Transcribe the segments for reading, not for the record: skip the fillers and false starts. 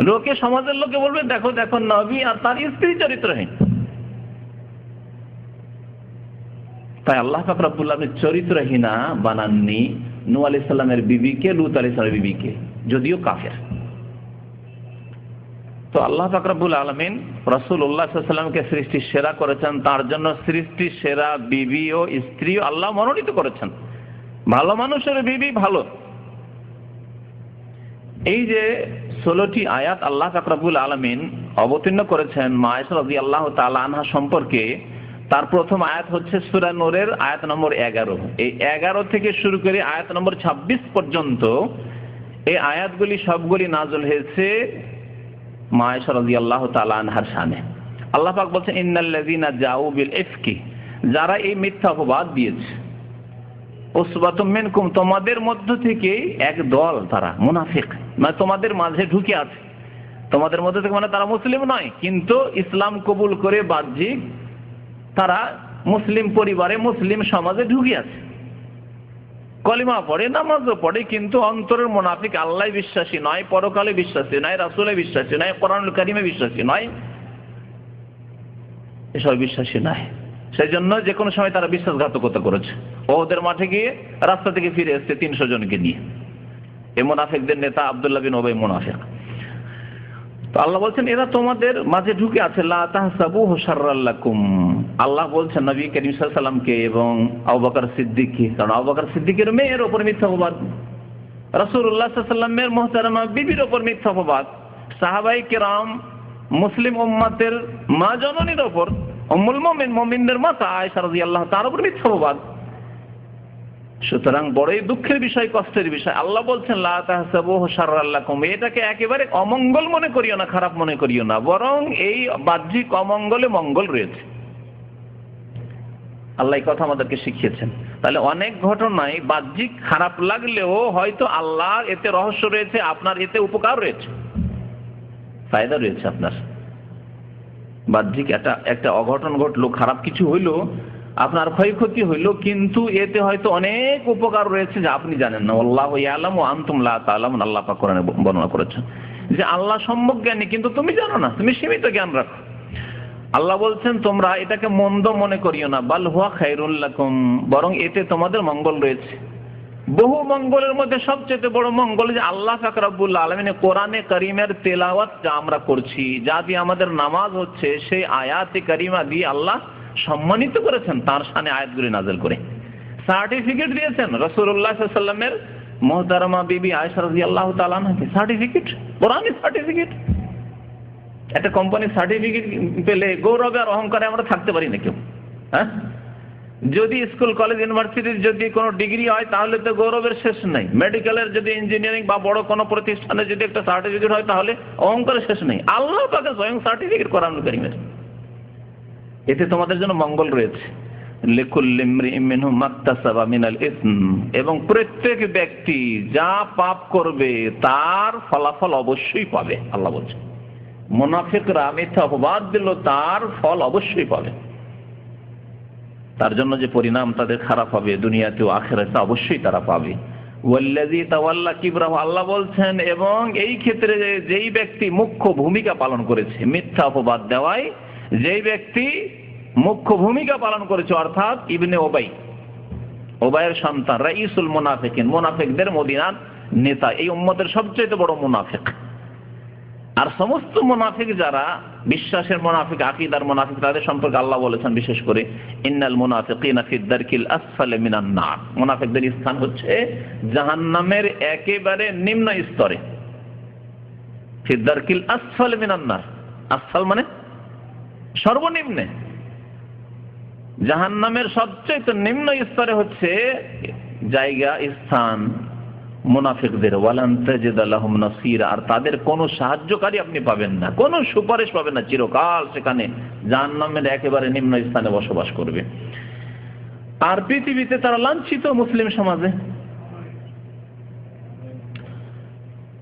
লোকে, সমাজের লোকে বলবে দেখো দেখো নবী আর তার স্ত্রী চরিত্রহীন। তাই আল্লাহ পাক রব্বুল আলামিন চরিত্রহীনা বানাননি নূহ আলাইহিস সালামের বিবিকে, লূত আলাইহিস সালামের বিবিকে, যদিও কাফের। তো আল্লাহ পাক রব্বুল আলামিন রাসূলুল্লাহ সাল্লাল্লাহু আলাইহি ওয়াসাল্লামকে সৃষ্টির সেরা করেছেন, তার জন্য সৃষ্টির সেরা বিবি ও স্ত্রী আল্লাহ মনোনীত করেছেন। ভালো মানুষের বিবি ভালো। এই যে 16টি আয়াত আল্লাহ পাক রব্বুল আলামিন অবতীর্ণ করেছেন মা আয়েশা রাদিয়াল্লাহু তাআলা আনহা সম্পর্কে, তার প্রথম আয়াত হচ্ছে সূরা নূরের আয়াত নম্বর 11। এই 11 থেকে শুরু করে আয়াত নম্বর 26 পর্যন্ত এই আয়াতগুলি সবগুলি নাযিল হয়েছে মা আয়েশা রাদিয়াল্লাহু তাআলা আনহার শানে। আল্লাহ পাক বলছেন ইন্নাল্লাযীনা জাউ বিল ইফকি, যারা এই মিথ্যা অপবাদ দিয়েছে, উসবাতুম মিনকুম, তোমাদের মধ্য থেকে এক দল, তারা মুনাফিক, মানে তোমাদের মাঝে ঢুকে আছে। তোমাদের মধ্যে থেকে মানে তারা মুসলিম নয়, কিন্তু ইসলাম কবুল করে বাহ্যিক তারা মুসলিম পরিবারে, মুসলিম সমাজে ঢুকে আছে, কলিমা পড়ে, নামাজও পড়ে, কিন্তু অন্তরের মুনাফিক, আল্লাহ বিশ্বাসী নয়, পরকালে বিশ্বাসী নয়, রাসূলে বিশ্বাসী নয়, কোরআনুল কারীমে বিশ্বাসী নয়, এসব বিশ্বাসী নয়। সেই জন্য যে কোনো সময় তারা বিশ্বাসঘাতকতা করেছে। ওদের মাঠে গিয়ে রাস্তা থেকে ফিরে এসছে 300 জনকে নিয়ে। এই মুনাফিকদের নেতা আব্দুল্লাহ বিন উবাই মুনাফিক। তো আল্লাহ বলছেন এরা তোমাদের মাঝে ঢুকে আছে, লা তাহসাবুহু শাররাল লাকুম। আল্লাহ বলছেন নবী করিম সাল্লাল্লাহু আলাইহি ওয়াসাল্লামকে এবং আবু বকর সিদ্দিককে, কারণ আবু বকর সিদ্দিকের মেয়ের উপর মিথ্যা অপবাদ, রাসূলুল্লাহ সাল্লাল্লাহু আলাইহি ওয়াসাল্লামের মুহতারামা বিবির উপর মিথ্যা অপবাদ, সাহাবায়ে কেরাম মুসলিম উম্মতের মা জননীর উপর, উম্মুল মুমিন, মুমিনদের মাতা আয়েশা রাদিয়াল্লাহু তাআলার উপর মিথ্যা অপবাদ। সুতরাং বড়ই দুঃখের বিষয়, কষ্টের বিষয়। আল্লাহ বলছেন লা তাহসাবুহু শাররাল লাকুম, এটাকে একেবারে অমঙ্গল মনে করিও না, খারাপ মনে করিও না, বরং এই বাহ্যিক অমঙ্গলে মঙ্গল রয়েছে। আল্লাহ এই কথা আমাদেরকে শিখিয়েছেন। তাহলে অনেক ঘটনায় বাহ্যিক খারাপ লাগলেও হয়তো আল্লাহর এতে রহস্য রয়েছে, আপনার এতে উপকার রয়েছে, ফায়দা রয়েছে আপনার। বাহ্যিক একটা অঘটন ঘটলো, খারাপ কিছু হইলো, আপনার ক্ষয়ক্ষতি হইল, কিন্তু এতে হয়তো অনেক উপকার রয়েছে যা আপনি জানেন না। আল্লাহু ইয়ালামু ওয়া আনতুম লা তা'লামুন, আল্লাহ পাক কোরআনে বর্ণনা করেছেন যে আল্লাহ সম্যক জ্ঞানী, কিন্তু তুমি জানো না, তুমি সীমিত জ্ঞান রাখো। আল্লাহ বলছেন তোমরা এটাকে মন্দ মনে করিও না, বাল হুয়া খায়রুল লাকুম, বরং এতে তোমাদের মঙ্গল রয়েছে। বহু মঙ্গলের মধ্যে সবচেয়ে বড় মঙ্গল যে আল্লাহ পাক রব্বুল আলামিন কোরআনে কারীমের তেলাওয়াত যা আমরা করছি, যা দিয়ে আমাদের নামাজ হচ্ছে, সেই আয়াতে কারিমা দিয়ে আল্লাহ সম্মানিত করেছেন, তার শানে আয়াতগুলি নাযিল করে সার্টিফিকেট দিয়েছেন রাসূলুল্লাহ সাল্লাল্লাহু আলাইহি ওয়াসাল্লামের মুহতারামা বিবি আয়েশা রাদিয়াল্লাহু তাআলা আনহাকে সার্টিফিকেট, কোরআনী সার্টিফিকেট। একটা কোম্পানির সার্টিফিকেট পেলে গৌরবে আর অহংকারে আমরা থাকতে পারি না কেউ। হ্যাঁ, যদি স্কুল কলেজ ইউনিভার্সিটির যদি কোনো ডিগ্রি হয় তাহলে তো গৌরবের শেষ নেই। মেডিকেলের যদি ইঞ্জিনিয়ারিং বা বড় কোনো প্রতিষ্ঠানে যদি একটা সার্টিফিকেট হয় তাহলে অহংকারের শেষ নেই। আল্লাহ পাকে স্বয়ং সার্টিফিকেট কোরআনুল কারীমের, এতে তোমাদের জন্য মঙ্গল রয়েছে। লিকুল্লি ইমরিইন মিনহুম মাকতাসাবা মিনাল ইসম, এবং প্রত্যেক ব্যক্তি যা পাপ করবে তার ফলাফল অবশ্যই পাবে। আল্লাহ বলছেন মুনাফিকরা মিথ্যা অপবাদ দিল, তার ফল অবশ্যই পাবে, তার জন্য যে পরিণাম তাদের খারাপ হবে দুনিয়াতে ও আখিরাতে অবশ্যই তারা পাবে। ওয়াল্লাযী তাওয়াল্লা কিবরাহু, আল্লাহ বলছেন এবং এই ক্ষেত্রে যেই ব্যক্তি মুখ্য ভূমিকা পালন করেছে মিথ্যা অপবাদ দেওয়ায়, যেই ব্যক্তি মুখ্য ভূমিকা পালন করেছে, অর্থাৎ ইবনে ওবাইয়ের সন্তান, রাইসুল মুনাফিকিন, মুনাফিকদের মদিনার নেতা, এই উম্মতের সবচেয়ে বড় মুনাফিক। আর সমস্ত মুনাফিক যারা বিশ্বাসের মুনাফিক, আকীদার মুনাফিক, তাদের সম্পর্কে আল্লাহ বলেছেন বিশেষ করে ইন্নাল মুনাফিকিনা ফিদ দারকিল আসফালি মিনান নার, মুনাফিকদের স্থান হচ্ছে জাহান্নামের একেবারে নিম্ন স্তরে। ফিদ দারকিল আসফালি মিনান নার, আসফাল মানে সর্বনিম্নে, জাহান্নামের সবচেয়ে নিম্ন স্তরে হচ্ছে জায়গা, স্থান মুনাফিকদের। ওয়ালান তাজিদা লাহুম নাসীরা, আর তাদের কোনো সাহায্যকারী আপনি পাবেন না, কোনো সুপারিশ পাবেন না, চিরকাল সেখানে জাহান্নামের একেবারে নিম্ন স্থানে বসবাস করবে। আর পৃথিবীতে তারা লাঞ্ছিত মুসলিম সমাজে।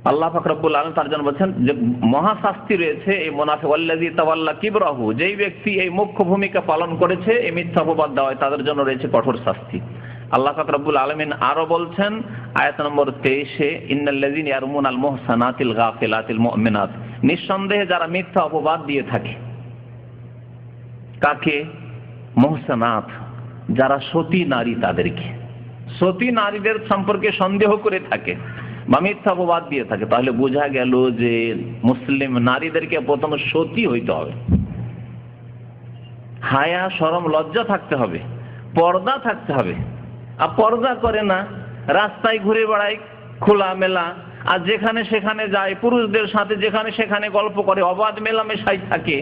আল্লাহ পাক রব্বুল আলামিন তার জন্য বলছেন যে মহাশাস্তি রয়েছে এই মুনাফিক, ওয়াল্লাযী তাওয়াল্লা কিবরাহু, যেই ব্যক্তি এই মুখ্য ভূমিকা পালন করেছে এই মিথ্যা অপবাদ দেওয়ায়, তাদের জন্য রয়েছে কঠোর শাস্তি। আল্লাহ পাক রব্বুল আলামিন আরো বলছেন আয়াত নম্বর 23-এ, ইন্নাল্লাযীনা ইয়ারমুনাল মুহসানাতিল গাফিলাতিল মুমিনাত, নিঃসন্দেহে যারা মিথ্যা অপবাদ দিয়ে থাকে, কাকে? মুহসানাত, যারা সতী নারী, তাদেরকে সতী নারীদের সম্পর্কে সন্দেহ করে থাকে বা মিথ্যা অপবাদ দিয়ে থাকে, তাহলে বোঝা গেল যে মুসলিম নারীদেরকে প্রথমে সতী হইতে হবে, হায়া শরম লজ্জা থাকতে হবে, পর্দা থাকতে হবে। আর পর্দা করে না, রাস্তায় ঘুরে বেড়ায় খোলা মেলা, আর যেখানে সেখানে যায়, পুরুষদের সাথে যেখানে সেখানে গল্প করে, অবাধ মেলামেশাই থাকে,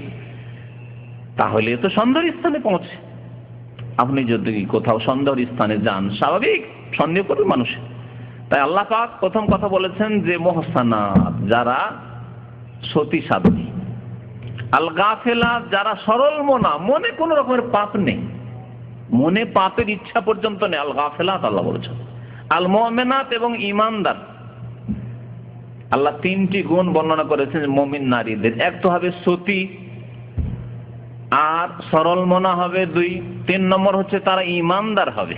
তাহলে তো সন্দেহের স্থানে পৌঁছে। আপনি যদি কোথাও সন্দেহের স্থানে যান, স্বাভাবিক সন্দেহ করবে মানুষ। তাই আল্লাহ পাক প্রথম কথা বলেছেন যে মুহসানাত, যারা সতী সাধ্বী, আল গাফেলাত, যারা সরল মনা, মনে কোন রকমের পাপ নেই, মনে পাপের ইচ্ছা পর্যন্ত নেই, আল গাফেলাত আল্লাহ বলেছেন। আল মুমিনাত, এবং ইমানদার। আল্লাহ তিনটি গুণ বর্ণনা করেছেন মুমিন নারীদের। এক তো হবে সতী, আর সরল মনা হবে 2, 3 নম্বর হচ্ছে তারা ইমানদার হবে।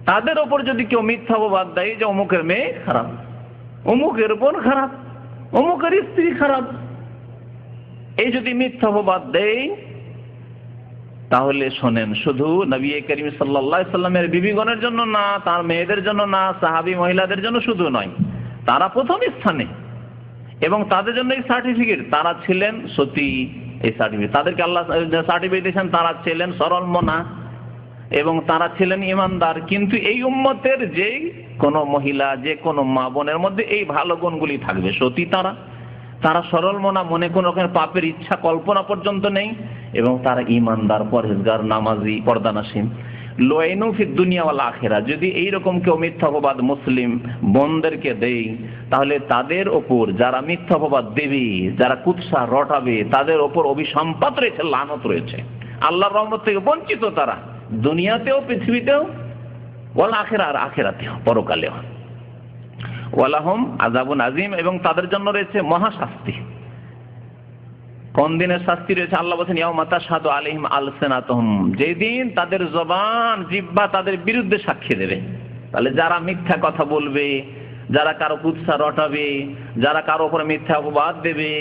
তাদের ওপর যদি কেউ মিথ্যা অপবাদ দেয় যে অমুকের মেয়ে খারাপ, অমুকের বোন খারাপ, অমুকের স্ত্রী খারাপ, এই যদি মিথ্যা অপবাদ দেয়, তাহলে শোনেন, শুধু নবী করিম সাল্লাল্লাহু আলাইহি সাল্লামের বিবিগণের জন্য না, তার মেয়েদের জন্য না, সাহাবী মহিলাদের জন্য শুধু নয়, তারা প্রথম স্থানে, এবং তাদের জন্য এই সার্টিফিকেট, তারা ছিলেন সতী। এই সার্টিফিকেট তাদেরকে আল্লাহ সার্টিফিকেট দিয়েছেন, তারা ছিলেন সরল মনা এবং তারা ছিলেন ইমানদার। কিন্তু এই উম্মতের যে কোনো মহিলা, যে কোনো মা বোনের মধ্যে এই ভালো গুণগুলি থাকবে। সতী তারা সরল মনা, মনে কোনো রকমের পাপের ইচ্ছা কল্পনা পর্যন্ত নেই, এবং তারা ইমানদার, পরহেজগার, নামাজি, পর্দানাসীন। লোয়াইনু ফিদ দুনিয়া ওয়াল আখিরা, যদি এইরকম কেউ মিথ্যা অপবাদ মুসলিম বোনদেরকে দেয়, তাহলে তাদের ওপর যারা মিথ্যা অপবাদ দেবে, যারা কুৎসা রটাবে, তাদের ওপর অভিসম্পাত রয়েছে, লানত রয়েছে, আল্লাহর রহমত থেকে বঞ্চিত তারা, দুনিয়াতেও, পৃথিবীতেও, ওয়াল আখিরা, আর আখিরাতেও, পরকালেও। ওয়ালাহুম আযাবুন আযীম, এবং তাদের জন্য রয়েছে মহাশাস্তি। কোন দিনের শাস্তি রয়েছে? আল্লাহ বলেছেন ইয়াউমা তাশহাদু আলাইহিম আলসিনাতুহুম, যেদিন তাদের জবান, জিহ্বা তাদের বিরুদ্ধে সাক্ষী দেবে। তাহলে যারা মিথ্যা কথা বলবে, যারা কারো কুৎসা রটাবে, যারা কারো উপরে মিথ্যা অপবাদ দেবে,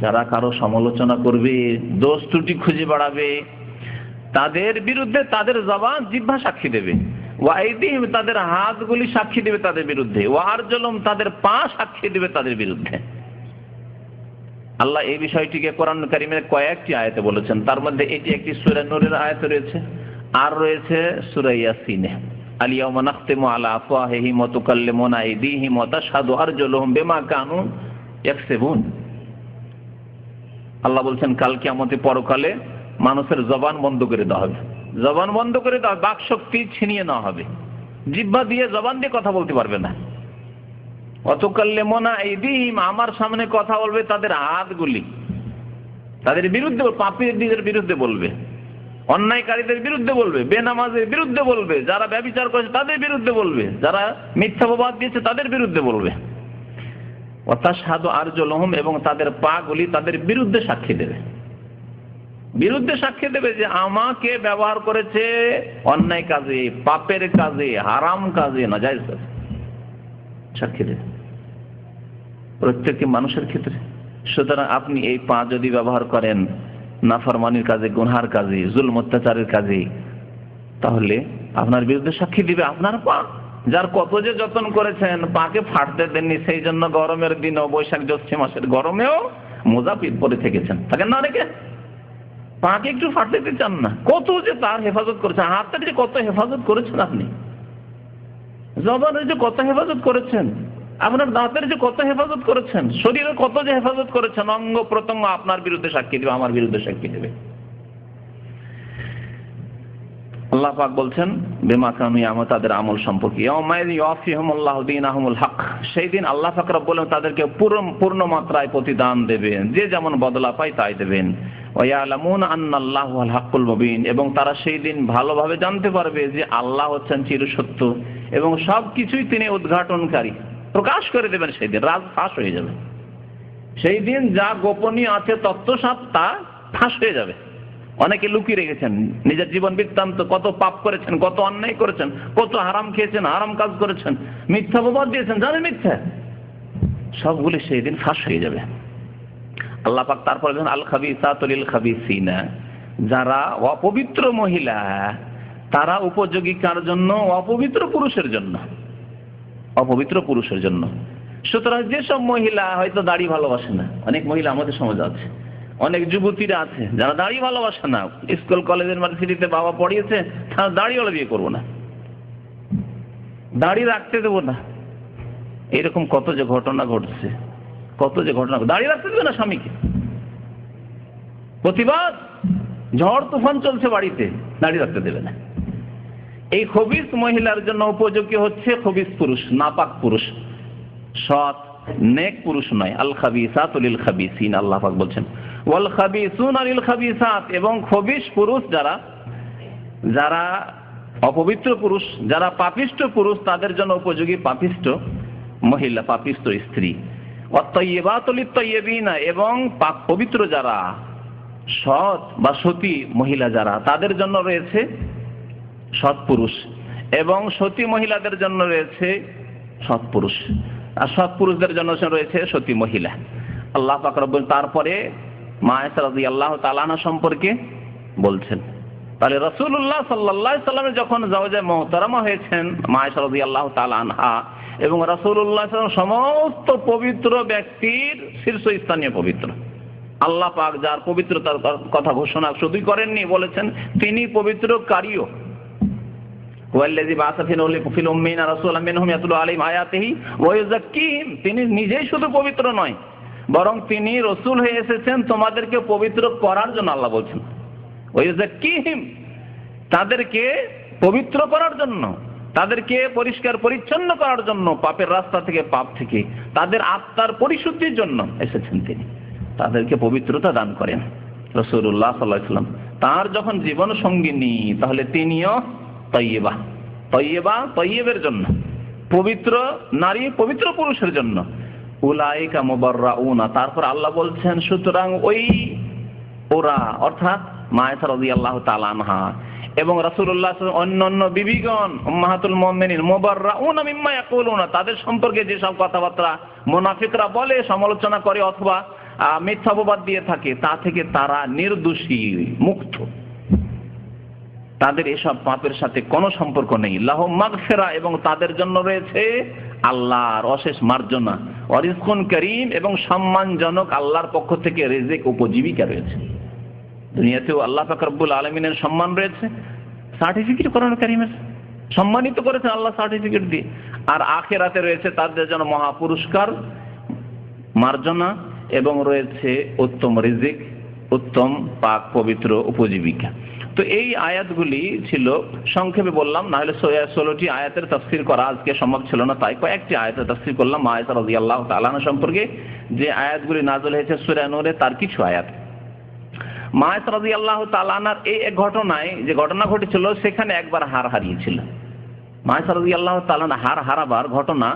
যারা কারো সমালোচনা করবে, দোষ ত্রুটি খুঁজে বেড়াবে, তাদের বিরুদ্ধে তাদের জবান, জিহ্বা সাক্ষী দেবে। ওয়া আইদিহিম, তাদের হাতগুলি সাক্ষী দেবে তাদের বিরুদ্ধে। ওয়া আরজুলুহুম, তাদের পা সাক্ষী দেবে তাদের বিরুদ্ধে। আল্লাহ এই বিষয়টিকে কোরআন কারীমের কয়েকটি আয়াতে বলেছেন। তার মধ্যে এটি একটি সূরা নূরের আয়াত রয়েছে, আর রয়েছে সূরা ইয়াসিনে, আল ইয়াউমা নাখতিমু আলা আফওয়াহিহিম ওয়া তুকাল্লিমুনা আইদিহিম ওয়া তাশহাদু আরজুলুহুম বিমা কানু ইয়াকসিবুন। আল্লাহ বলছেন কাল কিয়ামতে, পরকালে মানুষের জবান বন্ধ করে দেওয়া হবে, জবান বন্ধ করে দেওয়া, বাক শক্তি ছিনিয়ে নেওয়া হবে, জিহ্বা দিয়ে, জবান দিয়ে কথা বলতে পারবে না। ওয়াতুকাল্লিমুনা আইদিহিম, আমার সামনে কথা বলবে তাদের হাতগুলি, তাদের বিরুদ্ধে, পাপীদের বিরুদ্ধে বলবে, অন্যায়কারীদের বিরুদ্ধে বলবে, বেনামাজের বিরুদ্ধে বলবে, যারা ব্যভিচার করেছে তাদের বিরুদ্ধে বলবে, যারা মিথ্যা অপবাদ দিয়েছে তাদের বিরুদ্ধে বলবে। ওয়া তাশহাদু আরজুলুহুম, এবং তাদের পাগুলি তাদের বিরুদ্ধে সাক্ষী দেবে, বিরুদ্ধে সাক্ষী দেবে যে আমাকে ব্যবহার করেছে অন্যায় কাজে, পাপের কাজে, হারাম কাজে, নাজায়েজ কাজে, সাক্ষী দেবে প্রত্যেকটি মানুষের ক্ষেত্রে। সুতরাং আপনি এই পা যদি ব্যবহার করেন নাফরমানির কাজে, গুনহার কাজে, জুলম অত্যাচারের কাজে, তাহলে আপনার বিরুদ্ধে সাক্ষী দিবে আপনার পা, যার কত যে যত্ন করেছেন, পাকে ফাটতে দেননি, সেই জন্য গরমের দিনেও, বৈশাখ জ্যৈষ্ঠ মাসের গরমেও মোজা পরে থেকেছেন, থাকেন না অনেকে, পাকে একটু ফাটতে দিতে চান না। কত যে তার হেফাজত করেছেন, হাতটাকে যে কত হেফাজত করেছেন আপনি, জবানের যে কত হেফাজত করেছেন, আপনার দাঁতের যে কত হেফাজত করেছেন, শরীরের কত যে হেফাজত করেছেন, অঙ্গ প্রত্যঙ্গ আপনার বিরুদ্ধে সাক্ষী দেবে, আমার বিরুদ্ধে সাক্ষী দেবে। আল্লাহ পাক বলছেন বিমা কানু ইয়ামালুন, তাদের আমল সম্পর্কে। ইয়াউমাইযিন ইউওয়াফিহুমুল্লাহু দীনাহুমুল হক, সেই দিন আল্লাহ পাক রব্বুল আলামিন তাদেরকে পূর্ণ মাত্রায় প্রতিদান দেবেন, যে যেমন বদলা পায় তাই দেবেন। ওয়া ইয়ালামুনা আন্নাল্লাহু আল হাক্কুল মুবিন, এবং তারা সেই দিন ভালোভাবে জানতে পারবে যে আল্লাহ হচ্ছেন চিরসত্য, এবং সবকিছুই তিনি উদ্ঘাটনকারী, প্রকাশ করে দেবেন। সেই দিন রাজ ফাঁস হয়ে যাবে, সেই দিন যা গোপনীয় আছে তত্ত্বসাৎ তা ফাঁস হয়ে যাবে। অনেকে লুকিয়ে রেখেছেন নিজের জীবন বৃত্তান্ত, কত পাপ করেছেন, কত অন্যায় করেছেন, কত হারাম খেয়েছেন, হারাম কাজ করেছেন, মিথ্যা অপবাদ দিয়েছেন, জানেন মিথ্যা, সবগুলি সেই দিন ফাঁস হয়ে যাবে। আল্লাহ পাক তারপরে যখন আল খাবিসাতু লিল খাবিসিনা, যারা অপবিত্র মহিলা তারা উপযোগী কার জন্য? অপবিত্র পুরুষের জন্য, অপবিত্র পুরুষের জন্য। সুতরাং যেসব মহিলা হয়তো দাড়ি ভালোবাসে না, অনেক মহিলা আমাদের সমাজে আছে, অনেক যুবতীরা আছে যারা দাড়ি ভালোবাসে না, স্কুল কলেজ ইউনিভার্সিটিতে বাবা পড়িয়েছে, তারা দাড়িওয়ালা বিয়ে করবো না, দাড়ি রাখতে দেবো না, এরকম কত যে ঘটনা ঘটছে, কত যে ঘটনা। দাড়ি রাখতে দেবে না স্বামীকে, প্রতিবাদ, ঝড় তুফান চলছে বাড়িতে, দাড়ি রাখতে দেবে না। এই খবিস মহিলার জন্য উপযোগী হচ্ছে খবিস পুরুষ, নাপাক পুরুষ, সৎ নেক পুরুষ নয়। আল খাবিসাতু লিল খাবিসিন, আল্লাহ পাক বলছেন ওয়াল খাবিসুনা লিল খাবিসাত, এবং খবিস পুরুষ যারা, যারা অপবিত্র পুরুষ, যারা পাপিষ্ঠ পুরুষ, তাদের জন্য উপযোগী পাপিষ্ঠ মহিলা, পাপিষ্ঠ স্ত্রী। ওয়াত-তাইয়্যিবাতু লিত-তাইয়্যিবিনা, এবং পাক পবিত্র যারা, সৎ বা সতী মহিলা যারা, তাদের জন্য রয়েছে সৎ পুরুষ, এবং সতী মহিলাদের জন্য রয়েছে সৎ পুরুষ, আর সৎ পুরুষদের জন্য রয়েছে সতী মহিলা। আল্লাহ পাক রব্বুল তারপরে মা আয়েশা রাদিয়াল্লাহু তাআলা আনহা সম্পর্কে বলছেন। তাহলে রাসূলুল্লাহ সাল্লাল্লাহু আলাইহি সাল্লাম যখন জাওজা মুহতারামা হয়েছেন মা আয়েশা রাদিয়াল্লাহু তাআলা আনহা, এবং রাসূলুল্লাহ সাল্লাল্লাহু আলাইহি ওয়াসাল্লাম সমস্ত পবিত্র ব্যক্তির শীর্ষস্থানীয় পবিত্র। আল্লাহ পাক যার পবিত্রতার কথা ঘোষণা শুধুই করেননি, বলেছেন তিনি পবিত্রকারীও। ওয়াল্লাযী বা'আসা ফিল উম্মিয়িনা রাসূলাম মিনহুম ইয়াতলু আলাইহিম আয়াতিহি ওয়া ইউযাক্কিহিম, তিনি নিজেই শুধু পবিত্র নয়, বরং তিনি রাসূল হয়ে এসেছেন তোমাদেরকে পবিত্র করার জন্য। আল্লাহ বলছেন ওয়া ইউযাক্কিহিম, তাদেরকে পবিত্র করার জন্য, তাদেরকে পরিষ্কার পরিচ্ছন্ন করার জন্য, পাপের রাস্তা থেকে, পাপ থেকে তাদের আত্মার পরিশুদ্ধির জন্য এসেছেন তিনি, তাদেরকে পবিত্রতা দান করেন। রাসূলুল্লাহ সাল্লাল্লাহু আলাইহি ওয়াসাল্লাম তার যখন জীবন সঙ্গিনী, তাহলে তিনিও তয়্যিবা, তয়্যিবা তয়্যিবের জন্য, পবিত্র নারী পবিত্র পুরুষের জন্য। উলাইকা মুবাররাউনা, তারপর আল্লাহ বলছেন সুতরাং ওই ওরা, অর্থাৎ মা আয়েশা রাদিয়াল্লাহু তাআলা আনহা এবং রাসূলুল্লাহ সাল্লাল্লাহু আলাইহি ওয়াসাল্লাম অন্যান্য বিবিগণ উম্মাহাতুল মুমিনিন মুবাররাউনা মিম্মা ইয়াকুলুনা, তাদের সম্পর্কে যেসব কথাবার্তা মুনাফিকরা বলে, সমালোচনা করে অথবা মিথ্যা অপবাদ দিয়ে থাকে, তা থেকে তারা নির্দোষী, মুক্ত, তাদের এসব পাপের সাথে কোনো সম্পর্ক নেই। লাহুম মাগফিরা, এবং তাদের জন্য রয়েছে আল্লাহর অশেষ মার্জনা, ওয়া রিজকুন কারীম, এবং সম্মানজনক আল্লাহর পক্ষ থেকে রিজিক উপজীবিকা রয়েছে। দুনিয়াতেও আল্লাহ পাক রব্বুল আলামিনের সম্মান রয়েছে, সার্টিফিকেট কোরআন কারীমের সম্মানিত করেছেন আল্লাহ সার্টিফিকেট দিয়ে, আর আখিরাতে রয়েছে তাদের জন্য মহা পুরস্কার, মার্জনা, এবং রয়েছে উত্তম রিজিক, উত্তম পাক পবিত্র উপজীবিকা। তো এই আয়াতগুলি ছিল, সংক্ষেপে বললাম, না হলে 16টি আয়াতের তাফসীর করা আজকে সম্ভব ছিল না, তাই কয়েকটি আয়াতের তাফসীর করলাম মা আয়েশা রাদিয়াল্লাহু তাআলা আনহা সম্পর্কে। যে আয়াতগুলি নাযিল হয়েছে সূরা নূরে, তার কিছু আয়াত। মা আয়েশা রাদিয়াল্লাহু তাআলা আনহার এই এক ঘটনায়, যে ঘটনা ঘটেছিল, সেখানে একবার হার হারিয়েছিল। মা আয়েশা রাদিয়াল্লাহু তাআলা আনহা হার হারাবার ঘটনা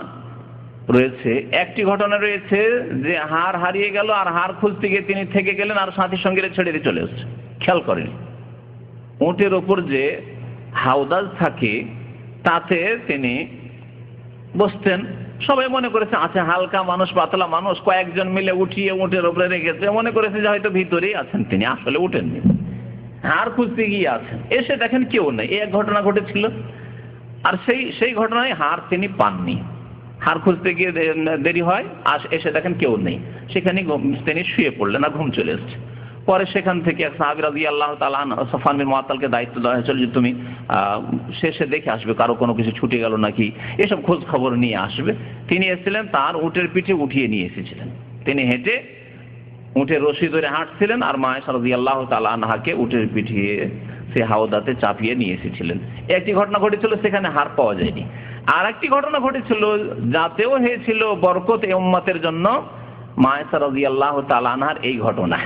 রয়েছে। একটি ঘটনা রয়েছে যে হার হারিয়ে গেল, আর হার খুঁজতে গিয়ে তিনি থেকে গেলেন, আর সাথী সঙ্গীরা ছেড়ে দিয়ে চলে এসেছে, খেয়াল করেনি। উটের ওপর যে হাওদাজ থাকে তাতে তিনি বসতেন, সবাই মনে করেছে আচ্ছা হালকা মানুষ, পাতলা মানুষ, কয়েকজন মিলে উঠিয়ে উটের ওপরে রেখেছে, মনে করেছে যে হয়তো ভিতরেই আছেন তিনি, আসলে উঠেননি, হার খুঁজতে গিয়ে আছেন। এসে দেখেন কেউ নেই, এই এক ঘটনা ঘটেছিল। আর সেই ঘটনায় হার তিনি পাননি, হার খুঁজতে গিয়ে দেরি হয়, আর এসে দেখেন কেউ নেই, সেখানে তিনি শুয়ে পড়লেন, আর ঘুম চলে এসছে। পরে সেখান থেকে এক সাহাবী রাদিয়াল্লাহু তাআলা আনহু সফওয়ান বিন মুআত্তালকে দায়িত্ব দেওয়া হয়েছিল যে তুমি শেষে দেখে আসবে কারো কোনো কিছু ছুটে গেল নাকি, এসব খোঁজ খবর নিয়ে আসবে। তিনি এসেছিলেন, তার উটের পিঠে উঠিয়ে নিয়ে এসেছিলেন, তিনি হেঁটে উটের রশি ধরে হাঁটছিলেন, আর মা আয়েশা রাদিয়াল্লাহু তাআলা আনহাকে উটের পিঠে সে হাওদাতে চাপিয়ে নিয়ে এসেছিলেন। একটি ঘটনা ঘটেছিল, সেখানে হার পাওয়া যায়নি। আর একটি ঘটনা ঘটেছিল, যাতেও হয়েছিল বরকত এই উম্মতের জন্য, মা আয়েশা রাদিয়াল্লাহু তাআলা আনহার এই ঘটনা।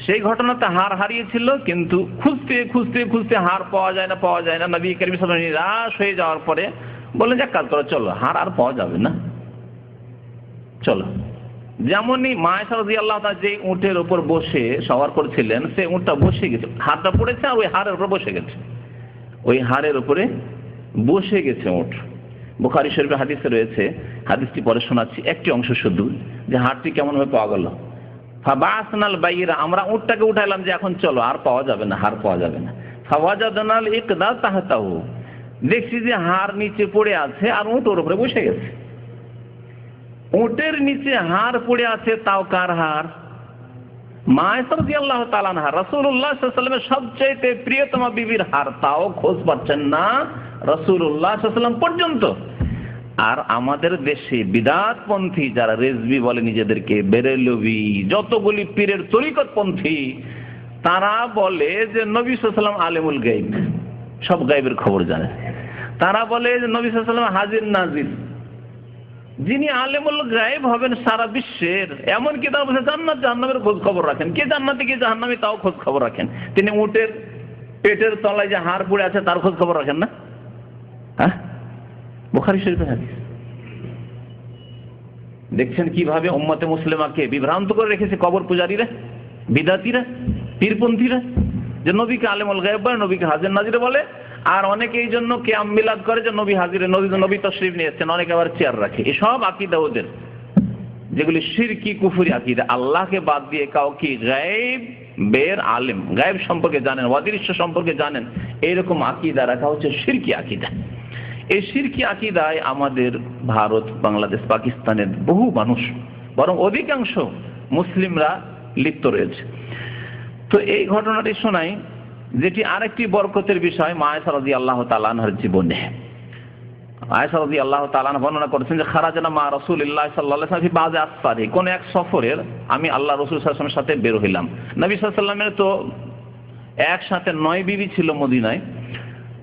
সেই ঘটনাতে হার হারিয়েছিল, কিন্তু খুঁজতে খুঁজতে খুঁজতে হার পাওয়া যায় না, পাওয়া যায় না। নবী করিম সাল্লাল্লাহু আলাইহি ওয়াসাল্লাম নিরাশ হয়ে যাওয়ার পরে বললেন যে কাজ করো, চলো, হার আর পাওয়া যাবে না, চলো। যেমনই মা আয়েশা রাদিয়াল্লাহু তাআলা যে উটের উপর বসে সওয়ার করছিলেন, সে উটটা বসে গেছে, হারটা পড়েছে, আর ওই হারের উপর বসে গেছে, ওই হারের উপরে বসে গেছে উট। বুখারী শরীফে হাদিসে রয়েছে, হাদিসটি পরে শোনাচ্ছি, একটি অংশ শুধু, যে হাড়টি কেমন ভাবে পাওয়া গেল। ফাবাসনাল বাইরা, আমরা উটটাকে উঠাইলাম যে এখন চলো, আর পাওয়া যাবে না, হাড় পাওয়া যাবে না। ফাওয়াজাদনাল ইকদা তাহতাহু, দেখছি যে হাড় নিচে পড়ে আছে আর উট ওর উপরে বসে গেছে। উটের নিচে হাড় পড়ে আছে, তাও কার হাড়? মা আয়েশা রাদিয়াল্লাহু তাআলা আনহা, রাসূলুল্লাহ সাল্লাল্লাহু আলাইহি ওয়াসাল্লামের সবচেয়ে প্রিয়তমা বিবির হাড়, তাও খোঁজ পাচ্ছেন না রাসূলুল্লাহ সাল্লাল্লাহু আলাইহি ওয়াসাল্লাম পর্যন্ত। আর আমাদের দেশে বিদআতপন্থী যারা, রেজভি বলে নিজেদেরকে, বেরেলভি, যতগুলি পীরের তরিকতপন্থী, তারা বলে যে নবী সাল্লাল্লাহু আলাইহি ওয়াসাল্লাম আলেমুল গায়ব, সব গায়বের খবর জানে। তারা বলে যে নবী সাল্লাল্লাহু আলাইহি ওয়াসাল্লাম হাজির নাজির, যিনি আলেমুল গায়ব হবেন সারা বিশ্বের। এমনকি তারা বলছে জান্নাত জাহান্নামের খোঁজ খবর রাখেন, কে জান্নাতে কে জাহান্নামে তাও খোঁজ খবর রাখেন। তিনি উটের পেটের তলায় যে হাড় পড়ে আছে তার খোঁজ খবর রাখেন না? হ্যাঁ, বুখারী শরীফের হাদিস। দেখছেন কিভাবে উম্মতে মুসলিমাকে বিভ্রান্ত করে রেখেছে কবর পূজারীরা, বিদাতিরা, পীরপন্থীরা, যে নবীকে আলেমুল গায়ব বলে, নবীকে হাজির নাজির বলে। আর অনেকে এই জন্য কিয়াম মিলাদ করে যে নবী হাজিরে, নবী তশরিফ নিয়ে এসেছেন, অনেকে আবার চেয়ার রাখে। এসব আকীদা ওদের, যেগুলি শিরকি কুফরি আকীদা। আল্লাহকে বাদ দিয়ে কাউকে গায়বের আলেম, গায়ব সম্পর্কে জানেন, অদৃশ্য সম্পর্কে জানেন, এইরকম আকীদা রাখা হচ্ছে শিরকি আকীদা। এই শিরকি আকীদায় আমাদের ভারত, বাংলাদেশ, পাকিস্তানের বহু মানুষ, বরং অধিকাংশ মুসলিমরা লিপ্ত রয়েছে। তো এই ঘটনাটি শোনাই, যেটি আরেকটি বরকতের বিষয় মা আয়েশা রাদিয়াল্লাহু তাআলা আনহার জীবনে। আয়েশা রাদিয়াল্লাহু তাআলা আনহা বর্ণনা করেছেন যে খারাজানা মা রাসূলিল্লাহ সাল্লাল্লাহু আলাইহি ওয়াসাল্লাম ফি বাযি আসফারি, কোন এক সফরের আমি আল্লাহ রাসূল সাল্লাল্লাহু আলাইহি ওয়াসাল্লামের সাথে বের হইলাম। নবী সাল্লাল্লাহু আলাইহি ওয়াসাল্লামের তো একসাথে 9 বিবি ছিল মদিনায়।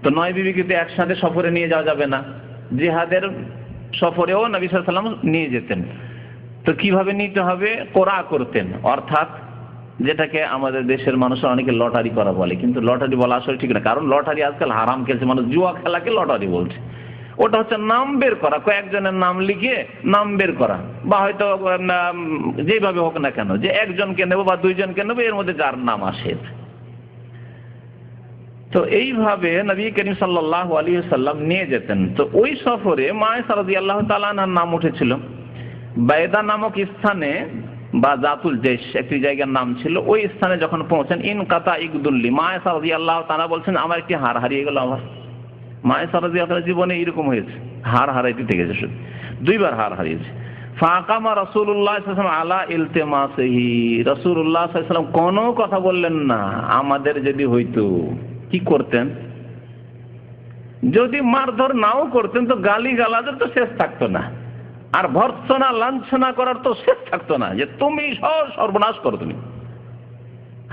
তো 9 বিবিকে তো একসাথে সফরে নিয়ে যাওয়া যাবে না, জিহাদের সফরেও নবী সাল্লাল্লাহু আলাইহি ওয়াসাল্লাম নিয়ে যেতেন। তো কিভাবে নিতে হবে? কোরা করতেন, অর্থাৎ যেটাকে আমাদের দেশের মানুষরা অনেকে লটারি করা বলে, কিন্তু লটারি বলা আসলে ঠিক না, কারণ লটারি আজকাল হারাম খেলছে মানুষ, জুয়া খেলাকে লটারি বলছে। ওটা হচ্ছে নাম বের করা, কয়েকজনের নাম লিখে নাম বের করা, বা হয়তো যেভাবে হোক না কেন, যে একজনকে নেব বা 2 জনকে নেব, এর মধ্যে যার নাম আসে। তো এইভাবে নবী করিম সাল্লাল্লাহু আলাইহি ওয়াসাল্লাম নিয়ে যেতেন। তো ওই সফরে মা আয়েশা রাদিয়াল্লাহু তাআলা আনহার নাম উঠেছিল। বাইদা নামক স্থানে বা জাতুল জেশ একটি জায়গার নাম ছিল, ওই স্থানে যখন পৌঁছেন, ইনকাতা ইকদুল্লি, মা আয়েশা রাদিয়াল্লাহু তাআলা বলছেন আমার একটি হাড় হারিয়ে গেল। আমার মা আয়েশা রাদিয়াল্লাহু তাআলা জীবনে এরকম হয়েছে, হাড় হারাইতে থেকেছে, শুধু 2 বার হাড় হারিয়েছে। ফাকামা রাসূলুল্লাহ সাল্লাল্লাহু আলাইহি ওয়াসাল্লাম আলা ইলতিমাসিহি, রাসূলুল্লাহ সাল্লাল্লাহু আলাইহি ওয়াসাল্লাম কোনো কথা বললেন না। আমাদের যদি হইতো কি করতেন? যদি মারধর নাও করতেন তো গালি গালাজের তো শেষ থাকতো না, আর ভর্ৎসনা লাঞ্ছনা করার তো শেষ থাকতো না, যে তুমি সর্বনাশ করো তুমি।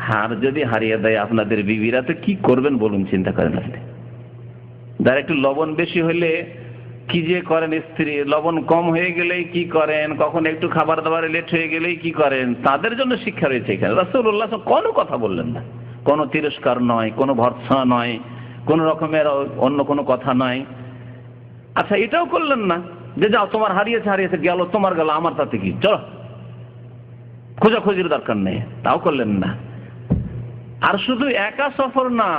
হার যদি হারিয়ে দেয় আপনাদের বিবিরা, তো কি করবেন বলুন, চিন্তা করেন আপনি। যার একটু লবণ বেশি হলে কি যে করেন স্ত্রী, লবণ কম হয়ে গেলেই কি করেন, কখন একটু খাবার দাবারে লেট হয়ে গেলেই কি করেন, তাদের জন্য শিক্ষা রয়েছে এখানে। রাসূলুল্লাহ কোনো কথা বললেন না, কোনো তিরস্কার নয়, কোনো ভর্ৎসনা নয়, কোন রকমের অন্য কোনো কথা নয়। আচ্ছা, এটাও করলেন না যে যাও তোমার হারিয়েছে গেল, তোমার গেল, আমার তাতে কি, চলো খোঁজাখুঁজির দরকার নেই, তাও করলেন না। আর শুধু একা সফর না,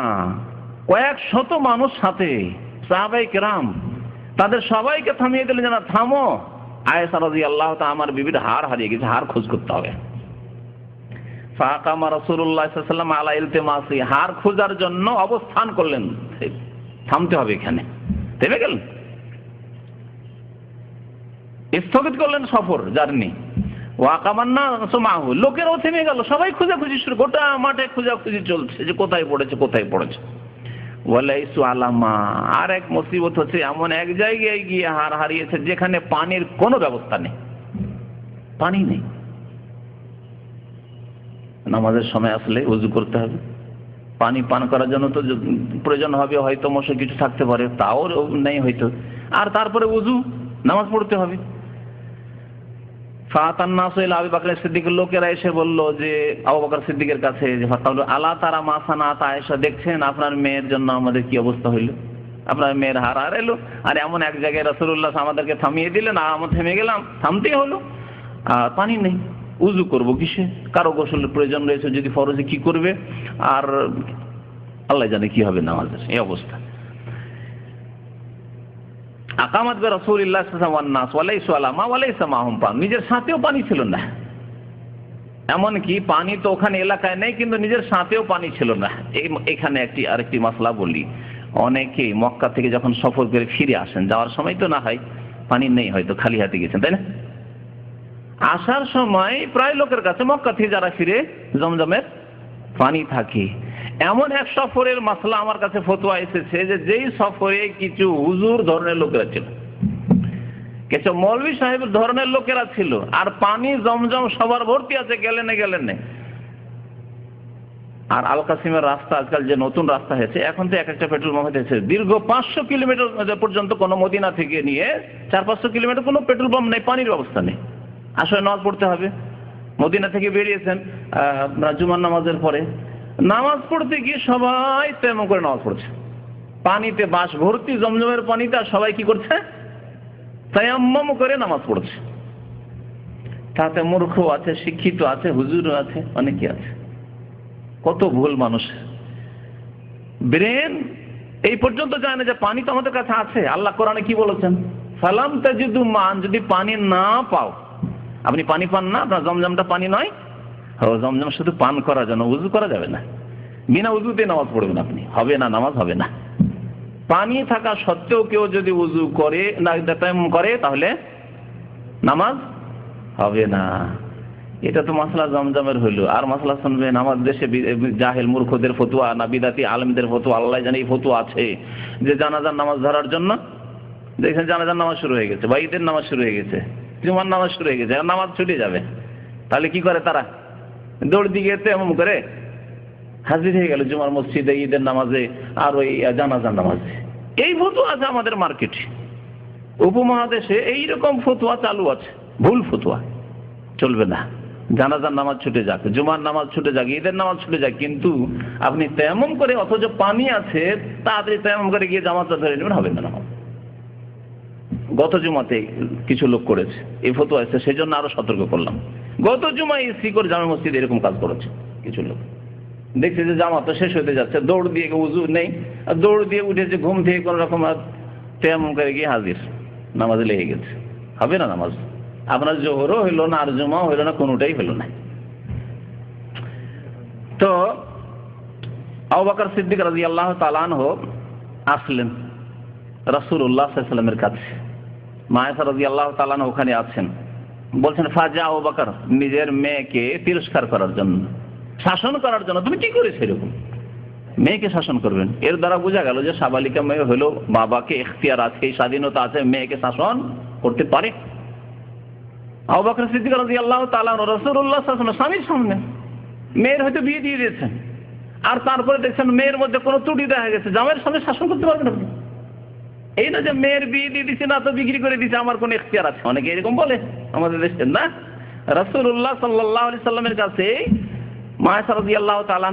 কয়েক শত মানুষ সাথে, সাহাবায়ে কেরাম, তাদের সবাইকে থামিয়ে দিলেন যে না থামো, আয়েশা রাদিয়াল্লাহু তাআলা আমার বিবির হাড় হারিয়ে গেছে, হাড় খোঁজ করতে হবে। ফাকামা রাসূলুল্লাহ সাল্লাল্লাহু আলাইহি ওয়াসাল্লাম আলা ইলতিমাসি, হাড় খোঁজার জন্য অবস্থান করলেন, থামতে হবে এখানে, থেমে গেলেন, স্থগিত করলেন সফর, জার্নি। ওয়াকামান্না সুমাহু, লোকেরাও থেমে গেল, সবাই খোঁজাখুঁজি শুরু, গোটা মাঠে খোঁজাখুঁজি চলছে যে কোথায় পড়েছে। ওয়ালাইসু আলামা, আর এক মুসিবত হচ্ছে এমন এক জায়গায় গিয়ে হাড় হারিয়েছে যেখানে পানির কোনো ব্যবস্থা নেই, পানি নেই। নামাজের সময় আসলে ওযু করতে হবে, পানি পান করার জন্য তো প্রয়োজন হবে, হয়তো মশা কিছু থাকতে পারে, তাও নেই হয়তো, আর তারপরে ওযু, নামাজ পড়তে হবে। ফাতান নাস ইলা আবু বকর সিদ্দিকের লোকেরা এসে বলল যে আবু বকর সিদ্দিকের কাছে, যে ফাতাউল আলা তারা মা সানাত আয়েশা, দেখছেন আপনার মেয়ের জন্য আমাদের কি অবস্থা হইল, আপনার মেয়ের হাড় হারাইলো, আর এমন এক জায়গায় রাসূলুল্লাহ আমাদেরকে থামিয়ে দিলেন, আর আমরা থেমে গেলাম, থামতেই হলো, আর পানি নেই, উযু করবো কিসে, কারো গোসলের প্রয়োজন রয়েছে যদি ফরজে কি করবে, আর আল্লাহ জানে কি হবে নামাজের এই অবস্থা। আকামাত বে রাসূলিল্লাহ সাল্লাল্লাহু আলাইহি ওয়াসাল্লাম ওয়ান নাস ওয়ালাইসা আলা মা ওয়ালাইসা মাহুম পান, নিজের সাথেও পানি ছিল না। এমনকি পানি তো ওখানে এলাকায় নেই, কিন্তু নিজের সাথেও পানি ছিল না। এখানে আরেকটি মাসলা বলি, অনেকেই মক্কা থেকে যখন সফর করে ফিরে আসেন, যাওয়ার সময় তো না হয় পানি নেই, হয়তো খালি হাতে গেছেন, তাই না? আসার সময় প্রায় লোকের কাছে মক্কা থেকে যারা ফিরে জমজমের পানি থাকে। এমন এক সফরের মাসলা আমার কাছে ফতোয়া এসেছে যে যেই সফরে কিছু হুজুর ধরনের লোকেরা ছিল, কিছু মৌলভী সাহেবের ধরনের লোকেরা ছিল, আর পানি জমজম সবার ভর্তি আছে, গেলেন না। আর আল কাসিমের রাস্তা, আজকাল যে নতুন রাস্তা হয়েছে, এখন তো একটা পেট্রোল পাম্প হয়েছে, দীর্ঘ 500 কিলোমিটার পর্যন্ত কোনো মদিনা থেকে নিয়ে 400-500 কিলোমিটার কোনো পেট্রোল পাম্প নেই, পানির ব্যবস্থা নেই। আসলে নামাজ পড়তে হবে। মদিনা থেকে বেরিয়েছেন আপনার জুমার নামাজের পরে, নামাজ পড়তে গিয়ে সবাই তেমন করে নামাজ পড়ছে, পানিতে বাস ভর্তি জমজমের পানিতে, আর সবাই কি করছে? তায়াম্মুম করে নামাজ পড়ছে। তাতে মূর্খ আছে, শিক্ষিত আছে, হুজুরও আছে, অনেকে আছে। কত ভুল মানুষ, ব্রেন এই পর্যন্ত জানে না যে পানি তো আমাদের কাছে আছে। আল্লাহ কোরআনে কি বলেছেন? ফালাম তাজিদু মান, যদি পানি না পাও, আপনি পানি পান না, আপনার জমজমটা পানি নয়, জমজম শুধু পান করার জন্য, উজু করা যাবে না, বিনা উজুতে নামাজ পড়বেন আপনি, হবে না, নামাজ হবে না। পানি থাকা সত্ত্বেও কেউ যদি উজু করে না তায়াম্মুম করে, তাহলে নামাজ হবে না। এটা তো মাসলা জমজমের হইল। আর মাসলা শুনবেন আমাদের দেশে জাহেল মূর্খদের ফতোয়া না বিদাতি আলেমদের ফতোয়া, আল্লাহ জানে এই ফতোয়া আছে যে জানাজার নামাজ ধরার জন্য, দেখছেন জানাজার নামাজ শুরু হয়ে গেছে, বা ঈদের নামাজ শুরু হয়ে গেছে, জুমার নামাজ শুরু হয়ে গেছে, আর নামাজ ছুটে যাবে। তাহলে কি করে তারা? দৌড় দিকে তেমন করে হাজির হয়ে গেল জুমার মসজিদে, ঈদের নামাজে, আর ওই জানাজার নামাজে। এই ফতোয়া আছে আমাদের মার্কেটে, উপমহাদেশে এইরকম ফতোয়া চালু আছে, ভুল ফতোয়া। চলবে না। জানাজার নামাজ ছুটে যাক, জুমার নামাজ ছুটে যাক, ঈদের নামাজ ছুটে যাক, কিন্তু আপনি তেমন করে, অথচ পানি আছে, তাড়াতাড়ি তেমন করে গিয়ে জামাতটা ধরে নেবেন, হবে না নামাজ। গত জুমাতে কিছু লোক করেছে এই ফতোয়া এসেছে, সেই জন্য আরো সতর্ক করলাম। গত জুমায় শ্রীকর জামে মসজিদে এরকম কাজ করেছে কিছু লোক। দেখছে যে জামাত তো শেষ হতে যাচ্ছে, দৌড় দিয়ে উজু নেই, আর দৌড় দিয়ে উঠেছে ঘুম থেকে, কোন রকম তেমন করে গিয়ে হাজির, নামাজে লেগে গেছে। হবে না নামাজ। আপনার জোহরও হইল না, আর জুমাও হইল না, কোনোটাই হইল না। তো আবু বকর সিদ্দিক রাদিয়াল্লাহু তাআলা আনহু আসলেন রাসূলুল্লাহ সাল্লাল্লাহু আলাইহি ওয়াসাল্লামের কাছে। মা আয়েশা রাদিয়াল্লাহু তাআলা আনহা ওখানে আছেন। বলছেন ফাজা আবু বকর, নিজের মেয়েকে তিরস্কার করার জন্য, শাসন করার জন্য। তুমি কি করেছো এরকম? মেয়েকে শাসন করবেন, এর দ্বারা বোঝা গেল যে সাবালিকা মেয়ে হলো, বাবাকে এখতিয়ার আছে, স্বাধীনতা আছে, মেয়েকে শাসন করতে পারে। আবু বকর সিদ্দিক রাদিয়াল্লাহু তাআলা রাসূলুল্লাহ সাল্লাল্লাহু আলাইহি ওয়াসাল্লাম স্বামীর সামনে মেয়ের হয়তো বিয়ে দিয়ে দিয়েছেন, আর তারপরে দেখছেন মেয়ের মধ্যে কোনো ত্রুটি দেখা গেছে, জামাইয়ের সামনে শাসন করতে পারবেন আপনি? এই না যে মেয়ের বিয়ে দিয়ে দিচ্ছে, না তো বিক্রি করে দিচ্ছে, আমার কোনো এখতিয়ার আছে। অনেকে এরকম বলে আমাদের দেশে, না। রাসূলুল্লাহ সাল্লাল্লাহু আলাইহি সাল্লামের কাছে মা আয়েশা রাদিয়াল্লাহু তাআলা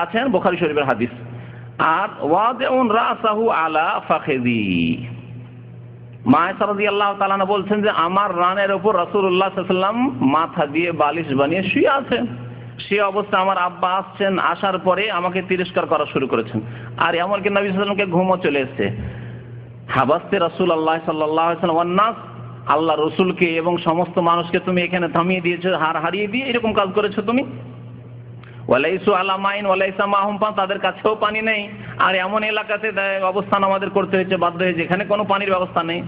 আছেন, বুখারী শরীফের হাদিস। আর ওয়াদিউন রাসাহু আলা ফাখিদি, মা আয়েশা রাদিয়াল্লাহু তাআলা বলছেন যে আমার রানের উপর রাসূলুল্লাহ সাল্লাল্লাহু আলাইহি ওয়াসাল্লাম মাথা দিয়ে বালিশ বানিয়ে শুয়ে আছেন। সে অবস্থা আমার আব্বা আসছেন, আসার পরে আমাকে তিরস্কার করা শুরু করেছেন। আর এমনকি নবী সাল্লাল্লাহু আলাইহি ওয়াসাল্লামকে ঘুমও চলে এসেছে। হাবাসতে রাসূলুল্লাহ সাল্লাল্লাহু আলাইহি ওয়াসাল্লাম ওয়ান নাস, আল্লাহ রসুলকে এবং সমস্ত মানুষকে তুমি এখানে থামিয়ে দিয়েছো, হারিয়ে দিয়ে এরকম কাজ করেছো তুমি। ওয়ালাইসু আলা মাইন ওয়ালাইসা মাহুম পান, তাদের কাছেও পানি নেই, আর এমন এলাকাতে অবস্থান আমাদের করতে হয়েছে, বাধ্য হয়েছে, যেখানে কোনো পানির ব্যবস্থা নেই।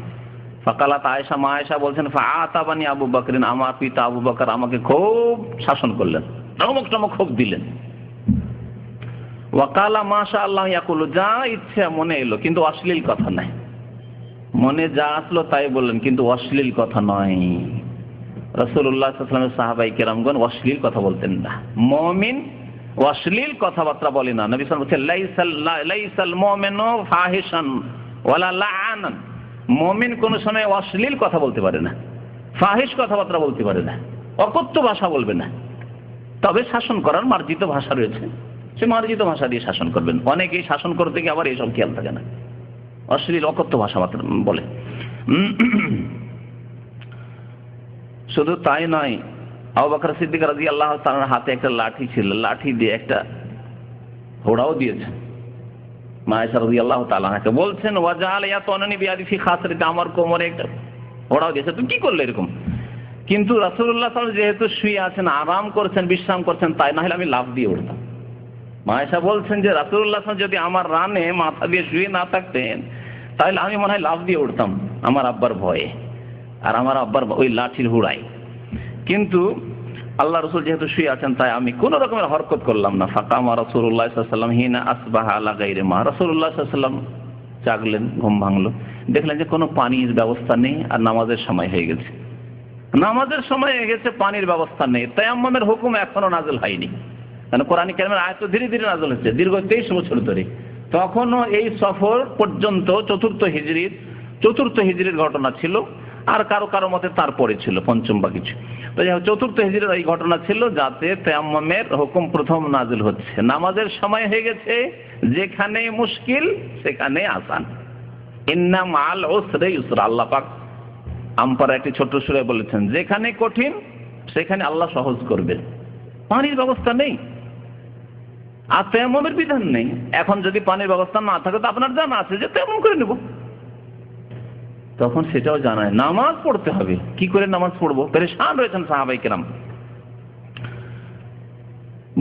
ফাকালাত আয়েশা, মা আয়েশা বলছেন ফাআতাবানি আবু বকরিন, আমার পিতা আবু বকর আমাকে খুব শাসন করলেন, টমক খুব দিলেন। ওয়াকালা মাশাআল্লাহ ইয়াকুলু, যা ইচ্ছা মনে এলো, কিন্তু অশ্লীল কথা নাই। মনে যা আসলো তাই বললেন, কিন্তু অশ্লীল কথা নয়। রাসূলুল্লাহ সাল্লাল্লাহু আলাইহি ওয়াসাল্লামের সাহাবায়ে কেরামগণ অশ্লীল কথা বলতেন না। মুমিন অশ্লীল কথাবার্তা বলে না। নবী সাল্লাল্লাহু আলাইহি ওয়াসাল্লাম বলেছেন লাইসাল মুমিনু ফাহিশান ওয়ালা লাআনান, মুমিন কোন সময় অশ্লীল কথা বলতে পারে না, ফাহিশ কথাবার্তা বলতে পারে না, অকথ্য ভাষা বলবে না। তবে শাসন করার মার্জিত ভাষা রয়েছে, সে মার্জিত ভাষা দিয়ে শাসন করবেন। অনেকেই শাসন করতে গিয়ে আবার এইসব খেয়াল থাকে না, অশ্লীল অকথ্য ভাষাবার্তা বলে। শুধু তাই নয়, আবু বকর সিদ্দিক রাদিয়াল্লাহু তাআলার হাতে একটা লাঠি ছিল, লাঠি দিয়ে একটা হোড়াও দিয়েছে। মা আয়েশা রাদিয়াল্লাহু তাআলা আনহাকে বলছেন ওয়াজাল ইয়াতানানি বিয়াদি খাসরিতে, আমার কোমরে একটা ওড়াও দিয়েছে, তুমি কি করলে এরকম? কিন্তু রাসূলুল্লাহ সাল্লাল্লাহু আলাইহি ওয়াসাল্লাম যেহেতু শুয়ে আছেন, আরাম করছেন, বিশ্রাম করছেন, তাই না হলে আমি লাফ দিয়ে উঠতাম। মা আয়েশা বলছেন যে রাসূলুল্লাহ সাল্লাল্লাহু আলাইহি ওয়াসাল্লাম যদি আমার রানে মাথা দিয়ে শুয়ে না থাকতেন তাহলে আমি মনে হয় লাফ দিয়ে উঠতাম আমার আব্বার ভয়ে, আর আমার আব্বার ওই লাঠির হুড়াই। কিন্তু আল্লাহ রাসূল যেহেতু শুয়ে আছেন তাই আমি কোন রকমের হরকত করলাম না। ফাকামা রাসূলুল্লাহ সাল্লাল্লাহু আলাইহি ওয়াসাল্লাম হিনা আসবাহা আলা গায়রি মা, রাসূলুল্লাহ সাল্লাল্লাহু আলাইহি ওয়াসাল্লাম জাগলেন, ঘুম ভাঙলো, দেখলেন যে কোনো পানির ব্যবস্থা নেই আর নামাজের সময় হয়ে গেছে। নামাজের সময় হয়ে গেছে, পানির ব্যবস্থা নেই, তায়াম্মুমের হুকুম এখনো নাযিল হয়নি, কারণ কোরআন কারীমের আয়াত তো ধীরে ধীরে নাযিল হচ্ছে দীর্ঘ 23 বছর ধরে। তখনও এই সফর পর্যন্ত চতুর্থ হিজরির ঘটনা ছিল, আর কারো কারো মতে তারপরে ছিল পঞ্চম বা কিছু। তো চতুর্থ হিজরির এই ঘটনা ছিল যাতে তায়াম্মুমের হুকুম প্রথম নাযিল হচ্ছে। নামাজের সময় হয়ে গেছে, যেখানে মুশকিল সেখানে আসান, ইন্না মাআল উসরি ইউসরা। আল্লাহ পাক আমপারা একটি ছোট্ট সূরা বলেছেন যেখানে কঠিন সেখানে আল্লাহ সহজ করবেন। পানির ব্যবস্থা নেই আর তায়াম্মুমের বিধান নেই, এখন যদি পানির ব্যবস্থা না থাকে তো আপনার জানা আছে যে তায়াম্মুম করে নেব, তখন সেটাও জানায় নামাজ পড়তে হবে। কি করে নামাজ পড়বো, পেরেশান রয়েছেন সাহাবায়ে কেরাম।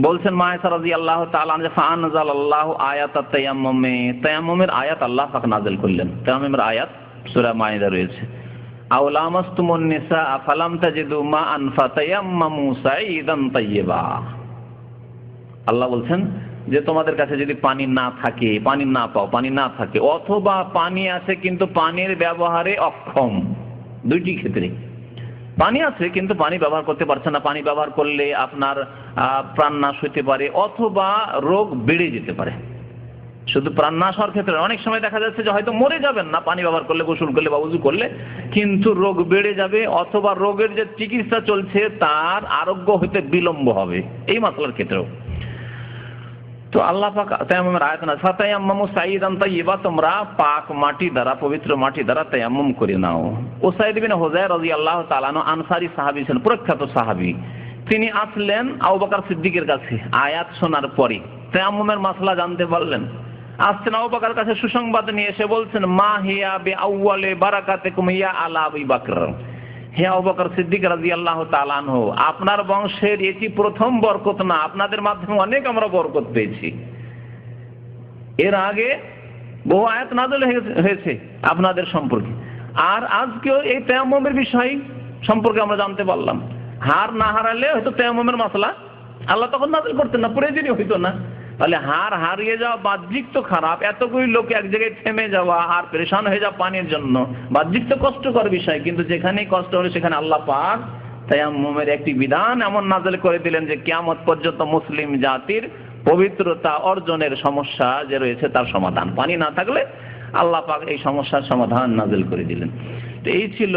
বলছেন মা আয়েশা রাদিয়াল্লাহু তাআলা আনহা ফাআনজালাল্লাহু আয়াতাত তায়াম্মুমে, তায়াম্মুমের আয়াত আল্লাহ পাক নাযিল করলেন। তায়াম্মুমের আয়াত সূরা মাইদা রয়েছে, আও লামাসতুমুন নিসা ফালাম তাজিদু মাআন ফাতায়াম্মামু সাঈদান তাইয়্যিবা। আল্লাহ বলছেন যে তোমাদের কাছে যদি পানি না থাকে, পানি না পাও, পানি না থাকে, অথবা পানি আছে কিন্তু পানির ব্যবহারে অক্ষম, দুইটি ক্ষেত্রে পানি আছে কিন্তু পানি ব্যবহার করতে পারছে না, পানি ব্যবহার করলে আপনার প্রাণনাশ হতে পারে অথবা রোগ বেড়ে যেতে পারে। শুধু প্রাণনাশ হওয়ার ক্ষেত্রে অনেক সময় দেখা যাচ্ছে যে হয়তো মরে যাবেন না পানি ব্যবহার করলে, গোসল করলে বা ওযু করলে, কিন্তু রোগ বেড়ে যাবে অথবা রোগের যে চিকিৎসা চলছে তার আরোগ্য হতে বিলম্ব হবে, এই মাসলার ক্ষেত্রেও। তো আল্লাহ পাক তায়াম্মুমের আয়াত না ফাতায়াম্মামু সাঈদান তাইয়্যিবা, তোমরা পাক মাটি দ্বারা, পবিত্র মাটি দ্বারা তায়াম্মুম করে নাও। উসাইদ বিন হুযায়র রাদিয়াল্লাহু তাআলা আনহু আনসারী সাহাবী ছিলেন, প্রখ্যাত সাহাবী। তিনি আসলেন আবু বকর সিদ্দিকের কাছে আয়াত শোনার পরে, তায়াম্মুমের মাসলা জানতে পারলেন। আসছেন আবু বকরের কাছে সুসংবাদ নিয়ে এসে বলছেন মা হিয়া বিআউয়ালি বারাকাতিকুম ইয়া আলা আবি বকর, হে আবু বকর সিদ্দিক রাদিয়াল্লাহু তাআলা আনহু, আপনার বংশের এটি প্রথম বরকত না, আপনাদের মাধ্যমে অনেক আমরা বরকত পেয়েছি। এর আগে বহু আয়াত নাযিল হয়েছে আপনাদের সম্পর্কে, আর আজকেও এই তায়াম্মুমের বিষয় সম্পর্কে আমরা জানতে পারলাম। হার না হারালে হয়তো তায়াম্মুমের মাসলা আল্লাহ তখন নাযিল করতেন না, প্রয়োজনই হইতো না। তাহলে হার হারিয়ে যাওয়া বাহ্যিক তো খারাপ, এতগুলি লোক এক জায়গায় থেমে যাওয়া আর পেরেশান হয়ে যাওয়া পানির জন্য বাহ্যিক তো কষ্টকর বিষয়, কিন্তু যেখানেই কষ্ট হলে সেখানে আল্লাহ পাক তায়াম্মুমের একটি বিধান এমন নাযিল করে দিলেন যে কিয়ামত পর্যন্ত মুসলিম জাতির পবিত্রতা অর্জনের সমস্যা যে রয়েছে তার সমাধান। পানি না থাকলে আল্লাহ পাক এই সমস্যার সমাধান নাযিল করে দিলেন। তো এই ছিল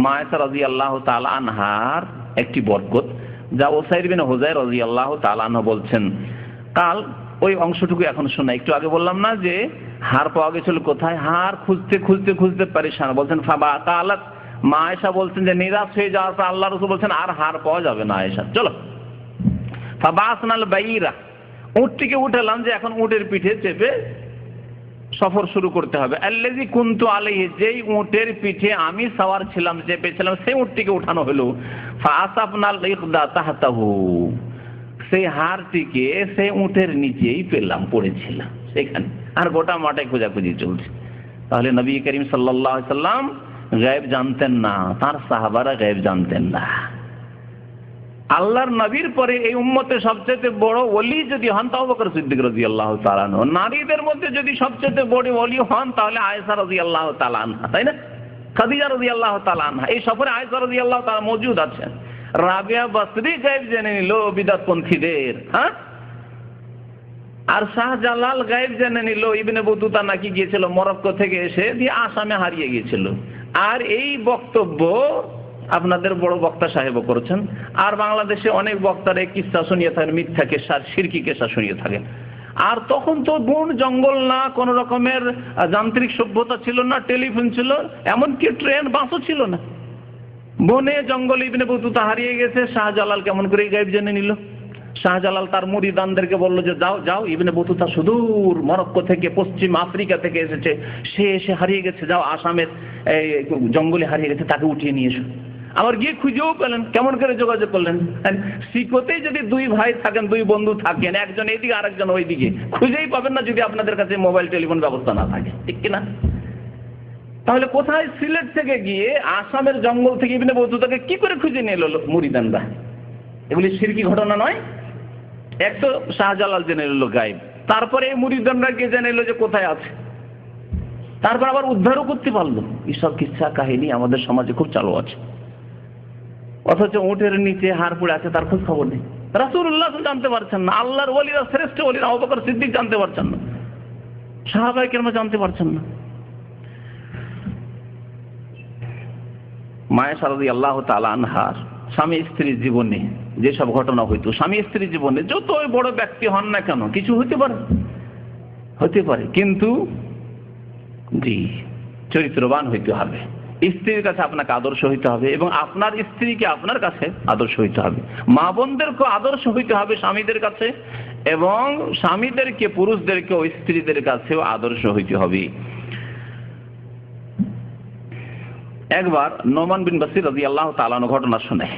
মা আয়েশা রাদিয়াল্লাহু তাআলা আনহার একটি বরকত, যা উসাইদ বিন হুযায়র রাদিয়াল্লাহু তাআলা আনহু বলছেন। কাল ওই অংশটুকু এখন শোনা, একটু আগে বললাম না যে হার পাওয়া গেছিল কোথায়, হার খুঁজতে খুঁজতে খুঁজতে পেরেশান। বলছেন ফাবা কালাত, মা আয়েশা বলছেন যে নিরাশ হয়ে যাওয়ার পর আল্লাহ রাসূল বলছেন আর হার পাওয়া যাবে না আয়েশা, চলো ফাবাসনাল বাইরা, উটটিকে উঠালাম যে এখন উটের পিঠে চেপে সফর শুরু করতে হবে। আল্লাযী কুনতু আলাইহি, যেই উটের পিঠে আমি সওয়ার ছিলাম, চেপেছিলাম, সেই উটটিকে উঠানো হলো। ফাআসাফনাল ইকদা তাহতাহু, সেই হারটিকে সেই উটের নিচেই পেলাম, পড়েছিলাম সেখানে, আর গোটা মাঠে খোঁজাখুঁজি চলছে। তাহলে নবী করিম সাল্লাল্লাহু আলাইহি সাল্লাম গায়েব জানতেন না, তার সাহাবারা গায়েব জানতেন না। আল্লাহর নবীর পরে এই উম্মতের সবচেয়ে বড় ওলি যদি হন আবু বকর সিদ্দিক রাদিয়াল্লাহু তাআলা আনহু, নারীদের মধ্যে যদি সবচেয়ে বড় ওলি হন তাহলে আয়েশা রাদিয়াল্লাহু তাআলা আনহা, তাই না? খাদিজা রাদিয়াল্লাহু তাআলা আনহা। এই সফরে আয়েশা রাদিয়াল্লাহু তাআলা মওজুদ আছেন। রাবিয়া বসরি গায়েব জেনে নিল বিদআতপন্থীদের, হ্যাঁ, আর শাহজালাল গায়েব জেনে নিল ইবনে বতুতা নাকি গিয়েছিল মরক্কো থেকে এসে দিয়ে আসামে হারিয়ে গিয়েছিল। আর এই বক্তব্য আপনাদের বড় বক্তা সাহেবও করেছেন, আর বাংলাদেশে অনেক বক্তারা কিসসা শুনিয়ে থাকেন, মিথ্যা কেসা, শিরকি কেসা শুনিয়ে থাকেন। আর তখন তো বন জঙ্গল না, কোন রকমের যান্ত্রিক সভ্যতা ছিল না, টেলিফোন ছিল, এমনকি ট্রেন বাসও ছিল না। বনে জঙ্গলে ইবনে বতুতা হারিয়ে গেছে, শাহজালাল কেমন করে গায়েব জেনে নিল? শাহজালাল তার মুরিদানদেরকে বললো যে যাও যাও, ইবনে বতুতা সুদূর মরক্কো থেকে, পশ্চিম আফ্রিকা থেকে এসেছে, সে এসে হারিয়ে গেছে, যাও আসামের জঙ্গলে হারিয়ে গেছে, তাকে উঠিয়ে নিয়ে এসো। আবার গিয়ে খুঁজেও পেলেন, কেমন করে যোগাযোগ করলেন? শিকোতেই যদি দুই ভাই থাকেন, দুই বন্ধু থাকেন, একজন এইদিকে আরেকজন ওইদিকে, খুঁজেই পাবেন না যদি আপনাদের কাছে মোবাইল টেলিফোন ব্যবস্থা না থাকে, ঠিক কিনা? তাহলে কোথায় সিলেট থেকে গিয়ে আসামের জঙ্গল থেকে ইবনে বতুতাকে কি করে খুঁজে নিয়ে এলো মুরিদানরা? এগুলি শিরকি ঘটনা নয়? এক তো শাহজালাল জেনে এলো গায়েব, তারপরে এই মুরিদানরা গিয়ে জেনে এলো যে কোথায় আছে, তারপর আবার উদ্ধারও করতে পারলো। এইসব কিচ্ছা কাহিনী আমাদের সমাজে খুব চালু আছে। অথচ উটের নিচে হাড় পড়ে আছে, তার খোঁজ খবর নেই। রাসূলুল্লাহ জানতে পারছেন না, আল্লাহর ওলিরা, শ্রেষ্ঠ ওলিরা, আবু বকর সিদ্দিক জানতে পারছেন না, সাহাবায়ে কেরাম জানতে পারছেন না। মায়েশা রাদিয়াল্লাহু তাআলা আনহার স্বামী স্ত্রীর জীবনে যেসব ঘটনা হইতো, স্বামী স্ত্রীর জীবনে যতই বড় ব্যক্তি হন না কেন, কিছু হতে পারে, কিন্তু জি চরিত্রবান হইতে হবে। স্ত্রীর কাছে আপনাকে আদর্শ হইতে হবে, এবং আপনার স্ত্রীকে আপনার কাছে আদর্শ হইতে হবে। মা বোনদেরকে আদর্শ হইতে হবে স্বামীদের কাছে, এবং স্বামীদেরকে, পুরুষদেরকে ও স্ত্রীদের কাছেও আদর্শ হইতে হবে। একবার নোমান বিন বাসির রাদিয়াল্লাহু তাআলা আনহু ঘটনা শুনে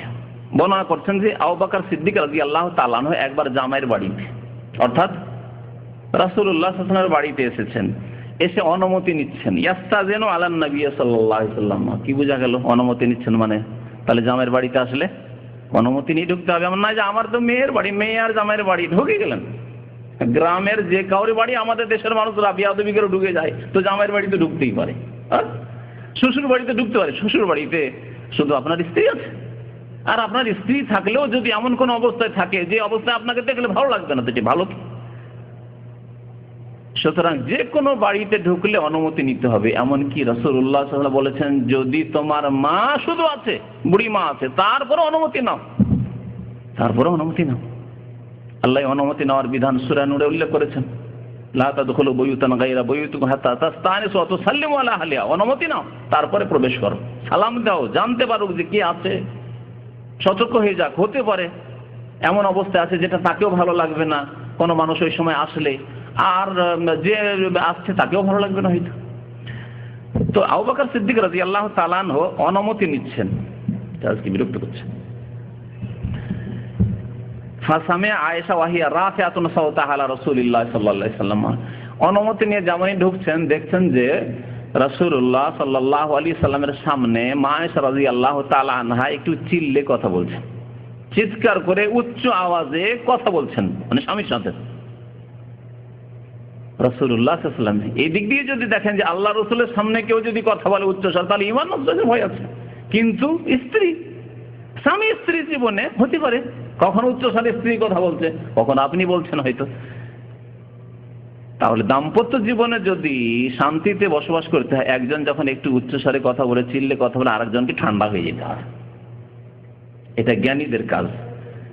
বর্ণনা করছেন যে আবু বকর সিদ্দিক রাদিয়াল্লাহু তাআলা আনহু একবার জামাইয়ের বাড়িতে, অর্থাৎ রাসূলুল্লাহ সাল্লাল্লাহু আলাইহি ওয়াসাল্লামের বাড়িতে এসেছেন, এসে অনুমতি নিচ্ছেন। ইয়াস্তাযিনু আলান নবী সাল্লাল্লাহু আলাইহি ওয়াসাল্লাম, কি বোঝা গেল? অনুমতি নিচ্ছেন মানে তাহলে জামাইয়ের বাড়িতে আসলে অনুমতি নিয়ে ঢুকতে হবে, এমন নয় যে আমার তো মেয়ের বাড়ি, মেয়ে আর জামাইয়ের বাড়ি ঢুকে গেলেন। গ্রামের যে কাউরি বাড়ি, আমাদের দেশের মানুষরা বিয়াদবি করে ঢুকে যায়, তো জামাইয়ের বাড়িতে ঢুকতেই পারে, শ্বশুর বাড়িতে ঢুকতে পারে। শ্বশুর বাড়িতে শুধু আপনার স্ত্রী আছে, আর আপনার স্ত্রী থাকলেও যদি এমন কোন অবস্থায় থাকে যে অবস্থায় আপনাকে দেখলে ভালো লাগবে না, তো এটি ভালো কি? সুতরাং যে কোনো বাড়িতে ঢুকলে অনুমতি নিতে হবে। এমনকি রাসূলুল্লাহ সাল্লাল্লাহু আলাইহি ওয়াসাল্লাম বলেছেন, যদি তোমার মা শুধু আছে, বুড়ি মা আছে, তারপরে অনুমতি নাও, আল্লাহ অনুমতি নেওয়ার বিধান সূরা নূরে উল্লেখ করেছেন, লা তাদখুলু বুয়ুতান গায়রা বুয়ুতিকুম হাত্তা তাস্তানিসু ওয়া তুসাল্লিমু আলা আহলিহা, অনুমতি নাও, তারপরে প্রবেশ করো, সালাম দাও, জানতে পারো যে কি আছে, সতর্ক হয়ে যাক। হতে পারে এমন অবস্থা আছে যেটা তাকেও ভালো লাগবে না, কোনো মানুষ ওই সময় আসলে, আর যে আসছে তাকেও ভালো লাগবে না হয়তো। তো আবু বকর সিদ্দিক রাদিয়াল্লাহু তাআলা আনহু অনুমতি নিচ্ছেন, আজকে বিরক্ত করছেন। ফাসামিআ আয়েশা ওয়াহিয়া রাফিআতুন সাওতাহা আলা রাসূলিল্লাহ সাল্লাল্লাহু আলাইহি ওয়াসাল্লাম, অনুমতি নিয়ে যেমনই ঢুকছেন, দেখছেন যে রাসূলুল্লাহ সাল্লাল্লাহু আলাইহি ওয়াসাল্লামের সামনে মা আয়েশা রাদিয়াল্লাহু তাআলা আনহা একটু চিল্লে কথা বলছেন, চিৎকার করে উচ্চ আওয়াজে কথা বলছেন, মানে স্বামীর সাথে। রাসূলুল্লাহ সাল্লাল্লাহু আলাইহি ওয়াসাল্লাম এই দিক দিয়ে যদি দেখেন যে আল্লাহ রাসূলের সামনে কেউ যদি কথা বলে উচ্চস্বর, তাহলে ঈমান নষ্টের ভয় আছে। কিন্তু স্বামী স্ত্রীর জীবনে হতে পারে কখনো উচ্চস্বরে স্ত্রী কথা বলছে, কখনো আপনি বলছেন হয়তো। তাহলে দাম্পত্য জীবনে যদি শান্তিতে বসবাস করতে হয়, একজন যখন একটু উচ্চস্বরে কথা বলে, চিল্লে কথা বলে, আরেকজনকে ঠান্ডা হয়ে যেতে হয়, এটা জ্ঞানীদের কাজ।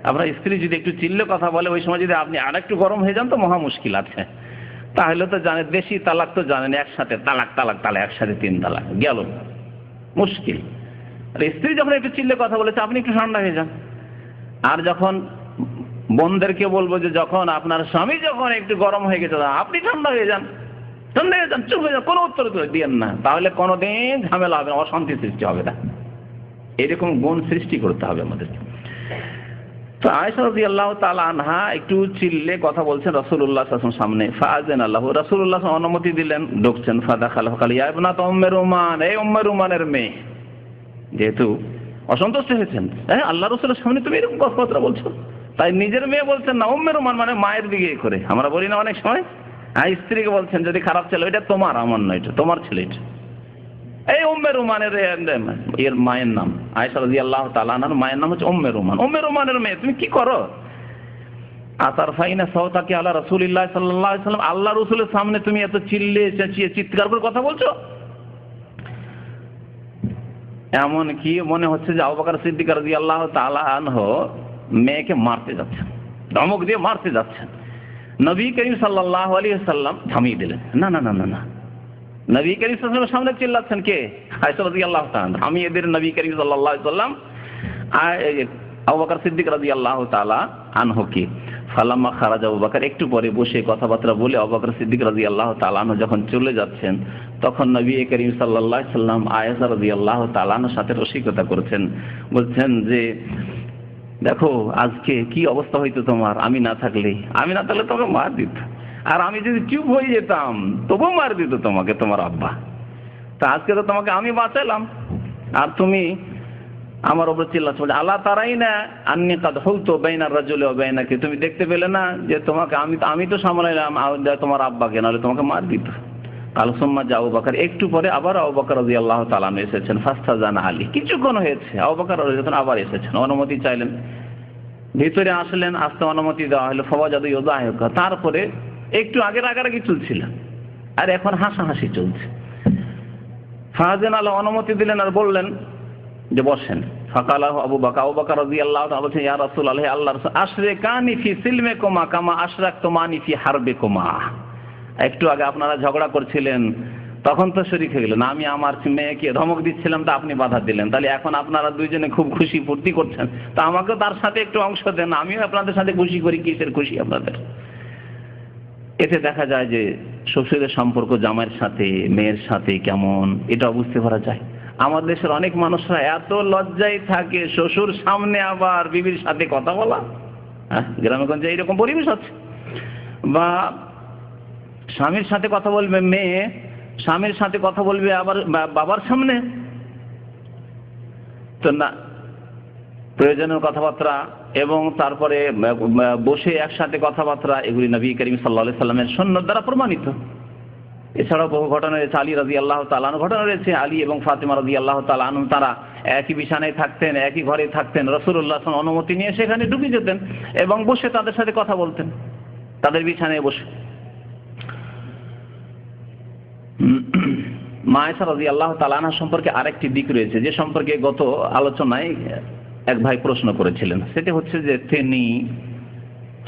আপনার স্ত্রী যদি একটু চিল্লে কথা বলে, ওই সময় যদি আপনি আরেকটু গরম হয়ে যান, তো মহা মুশকিল আছে। তাহলে তো জানেন, দেশি তালাক তো জানেন, একসাথে তালাক একসাথে 3 তালাক গেল, মুশকিল। আর স্ত্রী যখন একটু চিল্লে কথা বলেছে, আপনি একটু ঠান্ডা হয়ে যান। আর যখন বোনদেরকে বলবো যে যখন আপনার স্বামী যখন একটু গরম হয়ে গেছে, আপনি ঠান্ডা হয়ে যান, চুপ হয়ে যান, কোনো উত্তর দিয়েন না, তাহলে কোনোদিন ঝামেলা হবে না, অশান্তি সৃষ্টি হবে না। এরকম গুণ সৃষ্টি করতে হবে আমাদেরকে। তো আয়েশা রাদিয়াল্লাহু তাআলা আনহা একটু চিল্লে কথা বলছেন রাসূলুল্লাহ সাল্লাল্লাহু আলাইহি ওয়াসাল্লাম সামনে। ফাআযানা লাহু, রাসূলুল্লাহ অনুমতি দিলেন, ঢুকছেন। ফাদাখালা ফাকাল ইয়া ইবনাত উম্মে রুমান, এই উম্মে রুমানের মেয়ে, যেহেতু অসন্তুষ্ট হয়েছেন, আল্লাহ রাসূলের সামনে তুমি এরকম কথাবার্তা বলছো, তাই নিজের মেয়ে বলছেন না, উম্মে রুমান মানে মায়ের দিকে করে, আমরা বলি না অনেক সময়, স্ত্রীকে বলছেন যদি খারাপ ছেলে, এটা তোমার, আমার নয়, এটা তোমার ছেলে। এটা এই উম্মে রুমানের এর মায়ের নাম, আয়েশা রাদিয়াল্লাহু তাআলা আনহার মায়ের নাম হচ্ছে উম্মে রুমান। উম্মে রুমানের মেয়ে, তুমি কি করো? আতারফাইনা সাওতাকি আলা রাসূলিল্লাহ সাল্লাল্লাহু আলাইহি ওয়াসাল্লাম, আল্লাহ রাসূলের সামনে তুমি এত চিল্লে চেঁচিয়ে চিৎকার করে কথা বলছো। এমন কি মনে হচ্ছে যে আবু বকর সিদ্দিক রাদিয়াল্লাহু তাআলা আনহু মেয়েকে মারতে যাচ্ছেন, ধমক দিয়ে মারতে যাচ্ছেন। নবী করিম সাল্লাল্লাহু আলাইহি ওয়াসাল্লাম থামিয়ে দিলেন, না না না না না। নবী করিম সাল্লাল্লাহু আলাইহি ওয়াসাল্লামের সামনে চিল্লাচ্ছেন কে? আয়েশা রাদিয়াল্লাহু তাআলা। আমি এদের নবী করিম সাল্লাল্লাহু আলাইহি ওয়াসাল্লাম আবু বকর সিদ্দিক রাদিয়াল্লাহু তাআলা আনহুকে। ফালাম্মা খারাজ আবু বকর, একটু পরে বসে কথাবার্তা বলে আবু বকর সিদ্দিক রাদিয়াল্লাহু তাআলা আনহু যখন চলে যাচ্ছেন, তখন নবী করিম সাল্লাল্লাহু আলাইহি সাল্লাম আয়েশা রাদিয়াল্লাহু তাআলা আনহার সাথে রসিকতা করছেন, বলছেন যে দেখো আজকে কি অবস্থা হইতো তোমার, আমি না থাকলে তোমাকে মার দিত, আর আমি যদি চুপ হয়ে যেতাম তবুও মার দিত তোমাকে তোমার আব্বা। তা আজকে তো তোমাকে আমি বাঁচালাম আর তুমি আমার উপর চিল্লাচ্ছ। আল্লাহ তারাই না আন্নি কাদ হুলতু বাইনার রাজুলি ওয়া বাইনাকি, তুমি দেখতে পেলে না যে তোমাকে আমি তো সামলাইলাম তোমার আব্বাকে, নাহলে তোমাকে মার দিত। কাল সুম্মা আবু বকর, একটু পরে আবার আবু বকর রাদিয়াল্লাহু তাআলা আনহু এসেছেন। ফাস্তাজানা আলী, কিছুক্ষণ হয়েছে আবু বকর রাদিয়াল্লাহু আবার এসেছেন, অনুমতি চাইলেন, ভিতরে আসলেন, আসতে অনুমতি দেওয়া হলো। ফাওয়াজাদু ইউদাহিকা, তারপরে একটু আগের রাগারাগি চলছিল আর এখন হাসাহাসি চলছে। ফাজান আলা, অনুমতি দিলেন আর বললেন যে বসেন। ফাকালা আবু বকর রাদিয়াল্লাহু তাআলা বলছেন, ইয়া রাসূলুল্লাহ, আল্লাহর রাসূল, আশরিকানি ফি সিলমিকুমা কামা আশরাকতুমানি ফি হারবিকুমা। একটু আগে আপনারা ঝগড়া করছিলেন, তখন তো শরীক হয়ে গেলেন, আমি আমার মেয়েকে ধমক দিচ্ছিলাম তা আপনি বাধা দিলেন, তাহলে এখন আপনারা দুইজনে খুব খুশি ফুর্তি করছেন, তা আমাকেও তার সাথে একটু অংশ দেন, আমিও আপনাদের সাথে খুশি করি। কিসের খুশি আপনাদের? এতে দেখা যায় যে শ্বশুরের সম্পর্ক জামাইয়ের সাথে মেয়ের সাথে কেমন, এটা বুঝতে পারা যায়। আমাদের দেশের অনেক মানুষরা এত লজ্জায় থাকে শ্বশুর সামনে আবার বিবির সাথে কথা বলা। গ্রামে গঞ্জে এইরকম পরিবেশ আছে। বা স্বামীর সাথে কথা বলবে মেয়ে, স্বামীর সাথে কথা বলবে আবার বাবার সামনে, তো না, প্রয়োজনীয় কথাবার্তা এবং তারপরে বসে একসাথে কথাবার্তা, এগুলি নবী করিম সাল্লাল্লাহু আলাইহি সাল্লামের সুন্নাত দ্বারা প্রমাণিত। এছাড়াও বহু ঘটনা রয়েছে, আলী রাদিয়াল্লাহু তাআলা আনহু ঘটনা রয়েছে, আলী এবং ফাতিমা রাদিয়াল্লাহু তাআলা আনহু তারা একই বিছানায় থাকতেন, একই ঘরে থাকতেন, রাসূলুল্লাহ সাল্লাল্লাহু আলাইহি ওয়াসাল্লাম অনুমতি নিয়ে সেখানে ঢুকে যেতেন এবং বসে তাদের সাথে কথা বলতেন, তাদের বিছানায় বসে। মা আয়েশা রাদিয়াল্লাহু তাআলা আনহা সম্পর্কে আরেকটি দিক রয়েছে, যে সম্পর্কে গত আলোচনায় এক ভাই প্রশ্ন করেছিলেন। সেটা হচ্ছে যে তিনি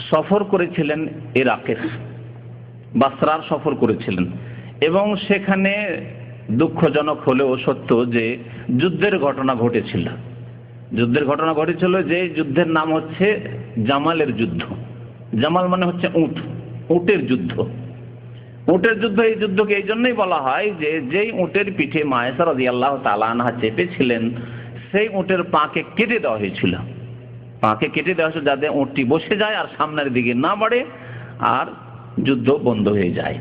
সফর করেছিলেন ইরাকের, বাসরার সফর করেছিলেন, এবং সেখানে দুঃখজনক হলেও সত্য যে যুদ্ধের ঘটনা ঘটেছিল। যুদ্ধের ঘটনা ঘটেছিল, যে যুদ্ধের নাম হচ্ছে জামালের যুদ্ধ। জামাল মানে হচ্ছে উট, উটের যুদ্ধ। উটের যুদ্ধ, এই যুদ্ধকে এই জন্যই বলা হয় যে যেই উটের পিঠে মা আয়েশা রাদিয়াল্লাহু তাআলা আনহা চেপেছিলেন, সেই উটের পাকে কেটে দেওয়া হয়েছিল। পাকে কেটে দেওয়া হয়েছিল যাতে উটটি বসে যায় আর সামনের দিকে না বাড়ে আর যুদ্ধ বন্ধ হয়ে যায়।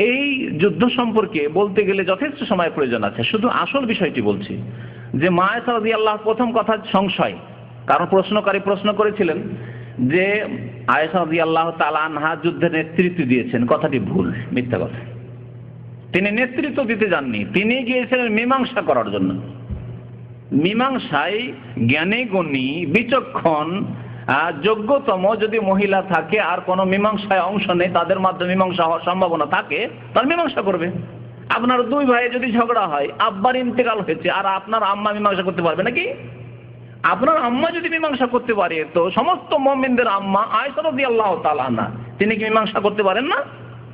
এই যুদ্ধ সম্পর্কে বলতে গেলে যথেষ্ট সময় প্রয়োজন আছে, শুধু আসল বিষয়টি বলছি যে মা আয়েশা রাদিয়াল্লাহু, প্রথম কথা সংশয়, কারণ প্রশ্নকারী প্রশ্ন করেছিলেন যে আয়েশা রাদিয়াল্লাহু তাআলা আনহা যুদ্ধের নেতৃত্ব দিয়েছেন, কথাটি ভুল, মিথ্যা কথা। তিনি নেতৃত্ব দিতে যাননি, তিনি গিয়েছিলেন মীমাংসা করার জন্য। মীমাংসায় জ্ঞানী গুণী বিচক্ষণ যোগ্যতম যদি মহিলা থাকে আর কোনো মীমাংসায় অংশ নেই, তাদের মাধ্যমে মীমাংসা হওয়ার সম্ভাবনা থাকে, তার মীমাংসা করবে। আপনার দুই ভাই যদি ঝগড়া হয়, আব্বার ইন্তেকাল হয়েছে আর আপনার আম্মা মীমাংসা করতে পারবে নাকি? আপনার আম্মা যদি মীমাংসা করতে পারে, তো সমস্ত মুমিনদের আম্মা আয়েশা রাদিয়াল্লাহু তাআলা আনহা, তিনি কি মীমাংসা করতে পারেন না?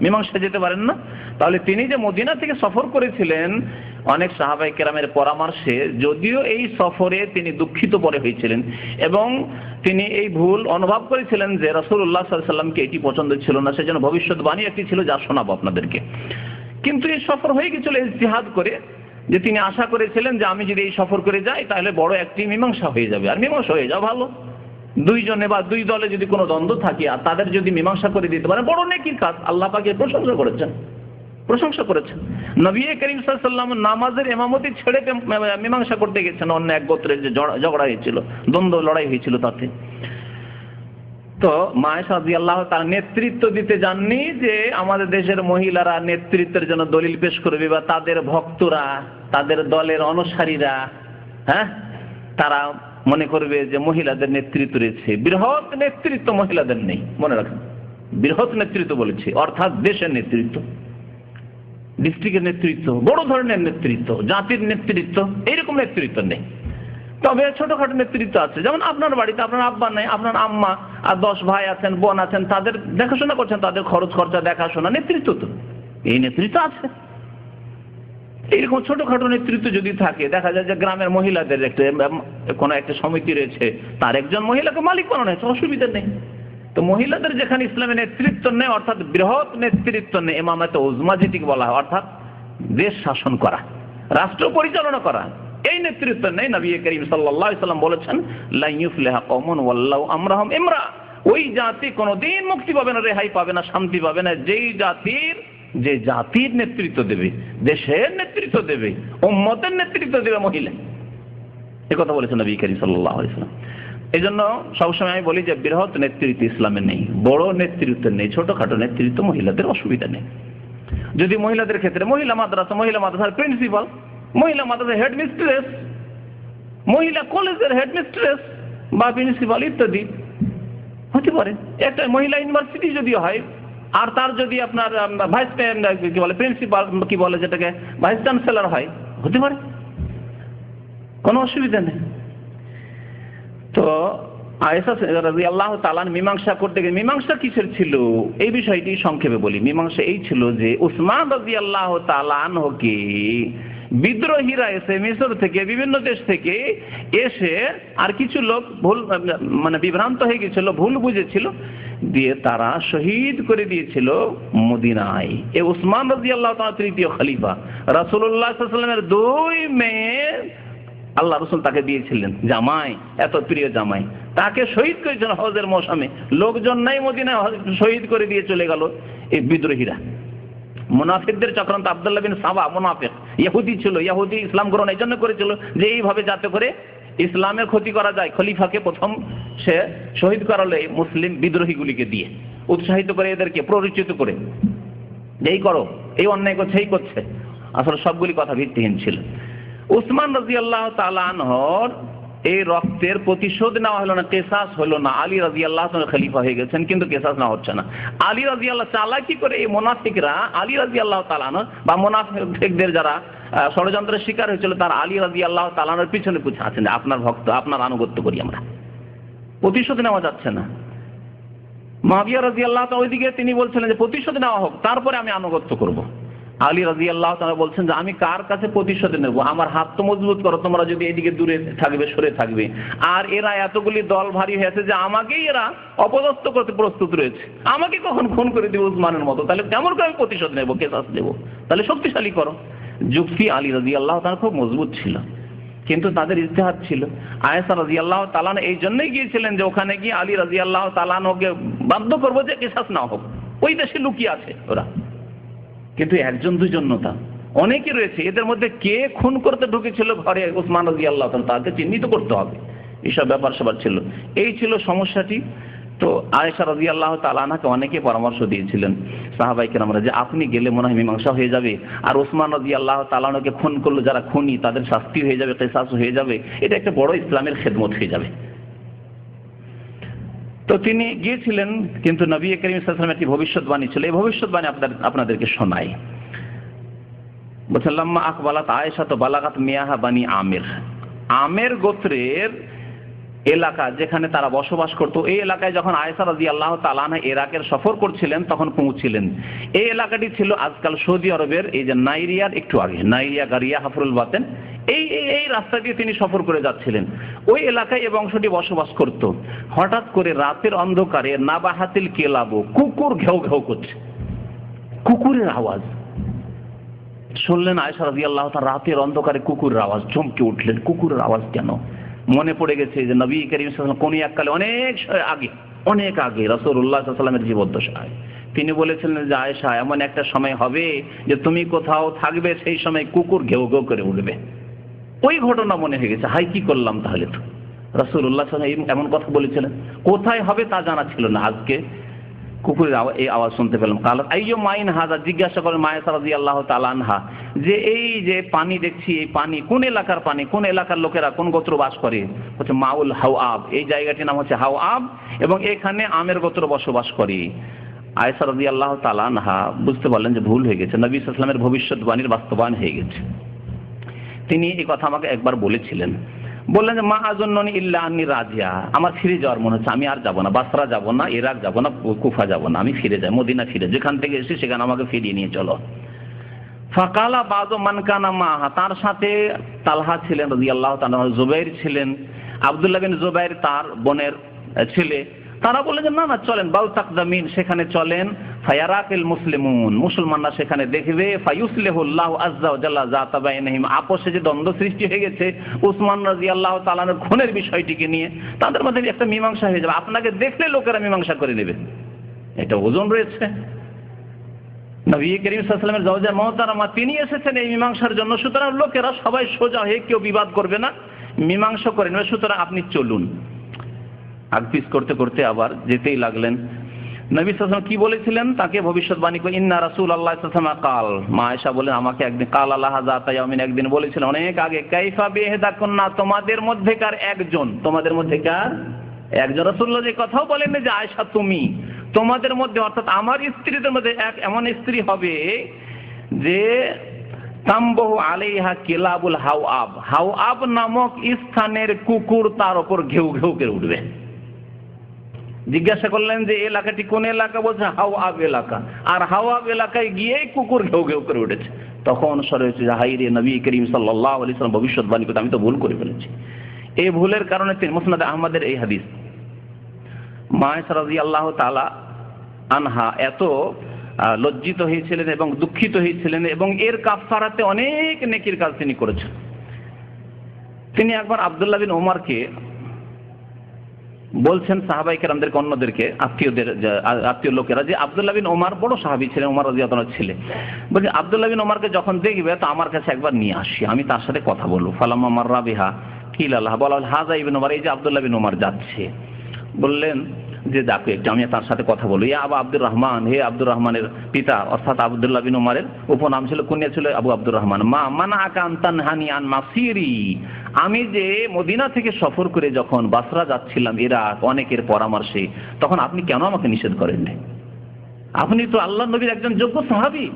মীমাংসা যেতে পারেন না? তাহলে তিনি যে মদিনা থেকে সফর করেছিলেন অনেক সাহাবায়ে কেরামের পরামর্শে, যদিও এই সফরে তিনি দুঃখিত পরে হয়েছিলেন এবং তিনি এই ভুল অনুভব করেছিলেন যে রাসূলুল্লাহ সাল্লাল্লাহু আলাইহি ওয়াসাল্লামকে এটি পছন্দ ছিল না, সেজন্য ভবিষ্যৎবাণী একটি ছিল যা শোনাবো আপনাদেরকে। কিন্তু এই সফর হয়ে গেছিল ইজতিহাদ করে, যে তিনি আশা করেছিলেন যে আমি যদি এই সফর করে যাই তাহলে বড় একটি মীমাংসা হয়ে যাবে, আর মীমাংসা হয়ে যাওয়া ভালো। দুইজনে বা দুই দলে যদি কোনো দ্বন্দ্ব থাকে আর তাদের যদি মীমাংসা করে দিতে পারে, বড় নেকির কাজ। আল্লাহ পাক এর প্রশংসা করেছেন। নবী করিম সাল্লাল্লাহু আলাইহি ওয়াসাল্লাম নামাজের ইমামতি ছেড়ে মীমাংসা করতে গেছেন অন্য এক গোত্রের যে ঝগড়া হয়েছিল, দ্বন্দ্ব লড়াই হয়েছিল তাতে। তো মা আয়েশা রাদিয়াল্লাহু তাআলা নেতৃত্ব দিতে যাননি যে আমাদের দেশের মহিলারা নেতৃত্বের জন্য দলিল পেশ করবে বা তাদের ভক্তরা, তাদের দলের অনুসারীরা, তারা মনে করবে যে মহিলাদের নেতৃত্ব রয়েছে। বৃহৎ নেতৃত্ব মহিলাদের নেই, মনে রাখেন। বৃহৎ নেতৃত্ব বলেছি, অর্থাৎ দেশের নেতৃত্ব, ডিস্ট্রিক্টের নেতৃত্ব, বড় ধরনের নেতৃত্ব, জাতির নেতৃত্ব, এইরকম নেতৃত্ব নেই। তবে ছোটখাটো নেতৃত্ব আছে, যেমন আপনার বাড়িতে আপনার আব্বা নাই, আপনার আম্মা আর 10 ভাই আছেন, বোন আছেন, তাদের দেখাশোনা করছেন, তাদের খরচ খরচা দেখাশোনা, নেতৃত্ব তো এই নেতৃত্ব আছে। এইরকম ছোটখাটো নেতৃত্ব যদি থাকে, দেখা যায় যে গ্রামের মহিলাদের কোনো একটা সমিতি রয়েছে, তার একজন মহিলাকে মালিক বানানো হয়েছে, অসুবিধা নেই। তো মহিলাদের যেখানে ইসলামের নেতৃত্ব নেই, অর্থাৎ বৃহৎ নেতৃত্ব নেই, ইমামাতে উজমা যেটিকে বলা হয়, অর্থাৎ দেশ শাসন করা, রাষ্ট্র পরিচালনা করা, এই নেতৃত্ব নেই। নবী করিম সাল্লাল্লাহু আলাইহি ওয়াসাল্লাম বলেছেন, লা ইউফলিহু কওমুন ওয়াল্লাহু আমরাহুম ইমরা, ওই জাতি কোনোদিন মুক্তি পাবে না, রেহাই পাবে না, শান্তি পাবে না, যে জাতির নেতৃত্ব দেবে, দেশের নেতৃত্ব দেবে, উম্মতের নেতৃত্ব দেবে মহিলা। এই কথা বলেছেন নবী করিম সাল্লাল্লাহু আলাইহি ওয়াসাল্লাম। এই জন্য সবসময় আমি বলি যে বৃহৎ নেতৃত্ব ইসলামে নেই, বড় নেতৃত্ব নেই, ছোটখাটো নেতৃত্ব মহিলাদের অসুবিধা নেই। যদি মহিলাদের ক্ষেত্রে মহিলা মাদ্রাসার প্রিন্সিপাল, মহিলা মাদ্রাসার হেডমিস্ট্রেস, মহিলা কলেজের হেডমিস্ট্রেস বা প্রিন্সিপাল ইত্যাদি হতে পারে। একটা মহিলা ইউনিভার্সিটি যদি হয়, আর তার যদি আপনার ভাইস কি বলে প্রিন্সিপাল কি বলে যেটাকে ভাইস চ্যান্সেলর হয়, হতে পারে, কোনো অসুবিধা নেই। তো আয়েশা রাদিয়াল্লাহু তাআলা মীমাংসা করতে গিয়ে, মীমাংসা কিসের ছিল এই বিষয়টি সংক্ষেপে বলি। মীমাংসা এই ছিল যে উসমান রাদিয়াল্লাহু তাআলা আনহুকে বিদ্রোহীরা এসে মিশর থেকে, বিভিন্ন দেশ থেকে এসে, আর কিছু লোক ভুল বিভ্রান্ত হয়ে গেছিল, ভুল বুঝেছিল, দিয়ে তারা শহীদ করে দিয়েছিল মদিনায়। এই উসমান রাদিয়াল্লাহু তাআলা তৃতীয় খলিফা, রাসূলুল্লাহ সাল্লাল্লাহু আলাইহি ওয়াসাল্লামের 2 মেয়ে আল্লাহ রাসূল তাকে দিয়েছিলেন জামাই, এত প্রিয় জামাই, তাকে শহীদ করেছেন হজের মৌসুমে। লোকজন নাই মদিনায়, শহীদ করে দিয়ে চলে গেল এই বিদ্রোহীরা। মুনাফিকদের চক্রান্ত, আব্দুল্লাহ বিন সাবা মুনাফিক, ইহুদি ছিল, ইহুদি ইসলাম গ্রহণ এই জন্য করেছিল যে এইভাবে যাতে করে ইসলামের ক্ষতি করা যায়। খলিফাকে প্রথম সে শহীদ করালো এই মুসলিম বিদ্রোহীগুলিকে দিয়ে, উৎসাহিত করে, এদেরকে প্ররোচিত করে, এই করো, এই অন্যায় করছে, এই করছে। আসলে সবগুলি কথা ভিত্তিহীন ছিল। উসমান রাদিয়াল্লাহু তাআলা আনহুর এই রক্তের প্রতিশোধ নেওয়া হলো না, কেসাস হলো না। আলী রাদিয়াল্লাহু তাআলা খলিফা হয়ে গেছেন, কিন্তু কেসাস না হচ্ছে না। আলী রাদিয়াল্লাহু তাআলা কি করে এই মুনাফিকরা, আলী রাদিয়াল্লাহু তাআলা বা মুনাফিকদের যারা ষড়যন্ত্রের শিকার হয়েছিল, তার আলী রাদিয়াল্লাহু তাআলার পিছনে আছেন, আপনার ভক্ত, আপনার আনুগত্য করি আমরা, প্রতিশোধ নেওয়া যাচ্ছে না। মুআবিয়া রাদিয়াল্লাহু তাআলা ওইদিকে তিনি বলছিলেন যে প্রতিশোধ নেওয়া হোক, তারপরে আমি আনুগত্য করব। আলী রাদিয়াল্লাহু তাআলা বলছেন যে আমি কার কাছে প্রতিশোধ নেব, আমার হাত তো মজবুত করো, তোমরা যদি এদিকে দূরে থাকবে, সরে থাকবে, আর এরা এতগুলি দল ভারী হয়েছে যে আমাকেই এরা অপদস্থ করতে প্রস্তুত রয়েছে, আমাকে কখন খুন করে দেবে উসমানের মতো, তাহলে কেমন করে আমি প্রতিশোধ নেব, কেসাস নেব, তাহলে শক্তিশালী করো। যুক্তি আলী রাদিয়াল্লাহু তাআলা খুব মজবুত ছিল, কিন্তু তাদের ইজতিহাদ ছিল। আয়েশা রাদিয়াল্লাহু তাআলা এই জন্যই গিয়েছিলেন যে ওখানে গিয়ে আলী রাদিয়াল্লাহু তাআলাকে বাধ্য করবো যে কেসাস না হোক, ওই দেশে লুকিয়ে আছে ওরা। কিন্তু একজন দুজন নতা, অনেকে রয়েছে, এদের মধ্যে কে খুন করতে ঢুকেছিল ঘরে উসমান রাদিয়াল্লাহু তাআলা, তাকে চিহ্নিত করতে হবে, এইসব ব্যাপার সবার ছিল। এই ছিল সমস্যাটি। তো আয়েশা রাদিয়াল্লাহু তাআলা আনহাকে অনেকে পরামর্শ দিয়েছিলেন সাহাবায়ে কেরামরা যে আপনি গেলে মনে হয় মীমাংসা হয়ে যাবে, আর উসমান রাদিয়াল্লাহু তাআলা আনহুকে খুন করলো যারা খুনি, তাদের শাস্তি হয়ে যাবে, কিসাস হয়ে যাবে, এটা একটা বড় ইসলামের খেদমত হয়ে যাবে। তো তিনি গিয়েছিলেন, কিন্তু নবী করিম সাল্লাল্লাহু আলাইহি ওয়াসাল্লামের একটি ভবিষ্যৎবাণী ছিল, এই ভবিষ্যৎবাণী আপনাদেরকে শোনাই। বলছেন লাম্মা আকবালাত আয়েশা তো বালাগাত মিয়াহা বানি আমির, আমের গোত্রের এলাকা যেখানে তারা বসবাস করত, এই এলাকায় যখন আয়েশা রাদিয়াল্লাহু তাআলা আনহা ইরাকের সফর করছিলেন তখন পৌঁছলেন। এই এলাকাটি ছিল আজকাল সৌদি আরবের এই যে নাইরিয়ার একটু আগে, নাইরিয়া গারিয়া হাফরুল বাতেন, এই রাস্তা দিয়ে তিনি সফর করে যাচ্ছিলেন। ওই এলাকায় এই বংশটি বসবাস করত। হঠাৎ করে রাতের অন্ধকারে নাবাহাতিল কেলাবো, কুকুর ঘেউ ঘেউ করছে, কুকুরের আওয়াজ শুনলেন আয়েশা রাদিয়াল্লাহু তাআলা, রাতের অন্ধকারে কুকুরের আওয়াজ, চমকে উঠলেন, কুকুরের আওয়াজ কেন? মনে পড়ে গেছে যে নবী করিম সাল্লাল্লাহু আলাইহি ওয়াসাল্লাম কোন এককালে অনেক আগে রাসূলুল্লাহ সাল্লাল্লাহু আলাইহি ওয়াসাল্লামের জীবদ্দশায় তিনি বলেছিলেন যে আয়েশা, এমন একটা সময় হবে যে তুমি কোথাও থাকবে, সেই সময় কুকুর ঘেউ ঘেউ করে উঠবে। ওই ঘটনা মনে হয়ে গেছে, হাই কি করলাম তাহলে। তো রাসূলুল্লাহ সাল্লাল্লাহু আলাইহি ওয়াসাল্লাম এমন কথা বলেছিলেন, কোথায় হবে তা জানা ছিল না, আজকে কুকুরের এই আওয়াজ শুনতে পেলাম। কালাত আইয়ু মাইন হাযা, জিজ্ঞাসা করেন আয়েশা রাদিয়াল্লাহু তাআলা আনহা যে এই যে পানি দেখছি, এই পানি কোন এলাকার পানি, কোন এলাকার লোকেরা, কোন গোত্র বাস করে? হচ্ছে মাউল হাওয়াব, এই জায়গাটির নাম হচ্ছে হাওয়াব, এবং এখানে আমের গোত্র বসবাস করে। আয়েশা রাদিয়াল্লাহু তাআলা আনহা বুঝতে পারলেন যে ভুল হয়ে গেছে, নবী সাল্লাল্লাহু আলাইহি ওয়াসাল্লামের ভবিষ্যৎবাণীর বাস্তবায়ন হয়ে গেছে। তিনি এই কথা আমাকে একবার বলেছিলেন, বললেন যে মা আজন্ননি ইল্লা আন্নি রাজিয়া, আমার ফিরে যাওয়ার মনে হচ্ছে, আমি আর যাব না, বাসরা যাব না, ইরাক যাব না, কুফা যাব না, আমি ফিরে যাই, মদিনা ফিরে, যেখান থেকে এসেছি সেখানে আমাকে ফিরিয়ে নিয়ে চলো। ফাকালা বাযু মান কানা মাহা, তার সাথে তালহা ছিলেন রাদিয়াল্লাহু তাআলা, জুবাইর ছিলেন, আব্দুল্লাহ বিন জুবাইর তার বোনের ছেলে। তারা বললেন যে না না চলেন, বাল তাকদামিন, সেখানে চলেন। ফায়ারাকিল মুসলিমুন, মুসলমানরা সেখানে দেখবে। ফায়ুসলিহুল্লাহু আযজা ওয়া জাল্লা যাতা বাইনহিম, আপোষে যে দ্বন্দ্ব সৃষ্টি হয়ে গেছে উসমান রাদিয়াল্লাহু তাআলার খুনের বিষয়টিকে নিয়ে, তাদের মধ্যে একটা মীমাংসা হয়ে যাবে। আপনাকে দেখলে লোকেরা মীমাংসা করে নেবে, এটা ওজন রয়েছে। নবী করিম সাল্লাল্লাহু আলাইহি ওয়াসাল্লামের জাওজা মুহতারামা তিনি এসেছেন এই মীমাংসার জন্য, সুতরাং লোকেরা সবাই সোজা হয়ে কেউ বিবাদ করবে না, মীমাংসা করে নেবে, সুতরাং আপনি চলুন। আগপিস করতে করতে আবার যেতেই লাগলেন। নবী সাল্লাল্লাহু আলাইহি ওয়াসাল্লাম কি বলেছিলেন, তাকে ভবিষ্যৎবাণী করে, ইন্না রাসূলুল্লাহ সাল্লাল্লাহু আলাইহি ওয়াসাল্লাম কাল, মা আয়েশা বলেন আমাকে একদিন, কাল আল্লাহ যাতা ইয়াউমিন, একদিন বলেছিলেন অনেক আগে, কাইফা বিহিদাকুন্না, তোমাদের মধ্যেকার একজন, তোমাদের মধ্যেকার একজন। রাসূলুল্লাহ যে কথাও বলেন যে আয়েশা তুমি, তোমাদের মধ্যে অর্থাৎ আমার স্ত্রীদের মধ্যে এক এমন স্ত্রী হবে যে তামবহু আলাইহা কিলাবুল হাওয়াব, হাওয়াব নামক স্থানের কুকুর তার উপর ঘেউ ঘেউ করে উঠবে। জিজ্ঞাসা করলেন যে এলাকাটি কোন এলাকা, বলছে হাওয়াব এলাকা, আর হাওয়াব এলাকায় গিয়েই কুকুর ঘেউ ঘেউ করে উঠেছে। তখন সরে হচ্ছে হাইরে, নবী করিম সাল্লাল্লাহু আলাইহি ওয়াসাল্লাম ভবিষ্যৎবাণী করতে, আমি তো ভুল করে ফেলেছি। এই ভুলের কারণে তিনি মুসনাদ আহমদের এই হাদিস, মা আয়েশা রাদিয়াল্লাহু তাআলা আনহা এত লজ্জিত হয়েছিলেন এবং দুঃখিত হয়েছিলেন, এবং এর কাফারাতে অনেক নেকির কাজ তিনি করেছেন। তিনি একবার আব্দুল্লাহ বিন ওমরকে বলছেন, সাহাবায়ে কেরামদেরকে, অন্যদেরকে, আত্মীয় লোকেরা, যে আব্দুল্লাহ বিন ওমর বড় সাহাবী ছিলেন, ওমর রাদিয়াল্লাহু আনহু ছিলেন, বলছে আব্দুল্লাহ বিন ওমরকে যখন দেখবে তো আমার কাছে একবার নিয়ে আসি, আমি তার সাথে কথা বলবো। ফালাম্মা মাররা বিহা কিলাল্লাহ, বলা হাযা ইবনে ওমর, এই যে আব্দুল্লাহ বিন ওমর যাচ্ছে। বললেন যে দেখো একটু আমি তার সাথে কথা বলি। ইয়া আবু আব্দুর রহমান, হে আব্দুর রহমানের পিতা, অর্থাৎ আব্দুল্লাহ বিন ওমরের উপনাম ছিল, কুনিয়া ছিল আবু আব্দুর রহমান। মা মানাআকা আন তানহানি আন মাসিরি, আমি যে মদিনা থেকে সফর করে যখন বাসরা যাচ্ছিলাম ইরাক অনেকের পরামর্শে, তখন আপনি কেন আমাকে নিষেধ করেন নাই? আপনি তো আল্লাহর নবীর একজন যোগ্য সাহাবী,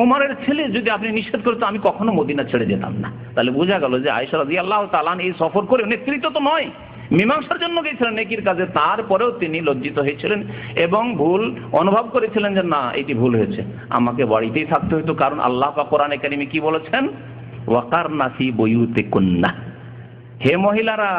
ওমরের ছেলে, যদি আপনি নিষেধ করতেন আমি কখনো মদিনা ছেড়ে যেতাম না। তাহলে বোঝা গেল যে আয়েশা রাদিয়াল্লাহু তাআলা এই সফর করে নেতৃত্ব তো নয়, মীমাংসার জন্য গিয়েছিলেন নেকির কাজে, তারপরেও তিনি লজ্জিত হয়েছিলেন এবং ভুল অনুভব করেছিলেন যে না এটি ভুল হয়েছে, আমাকে বাড়িতেই থাকতে হতো। কারণ আল্লাহ পাক কোরআনে কারিমে কি বলেছেন, ওয়াকারনা ফি বুয়ুতিকুন্না, হে মহিলারা,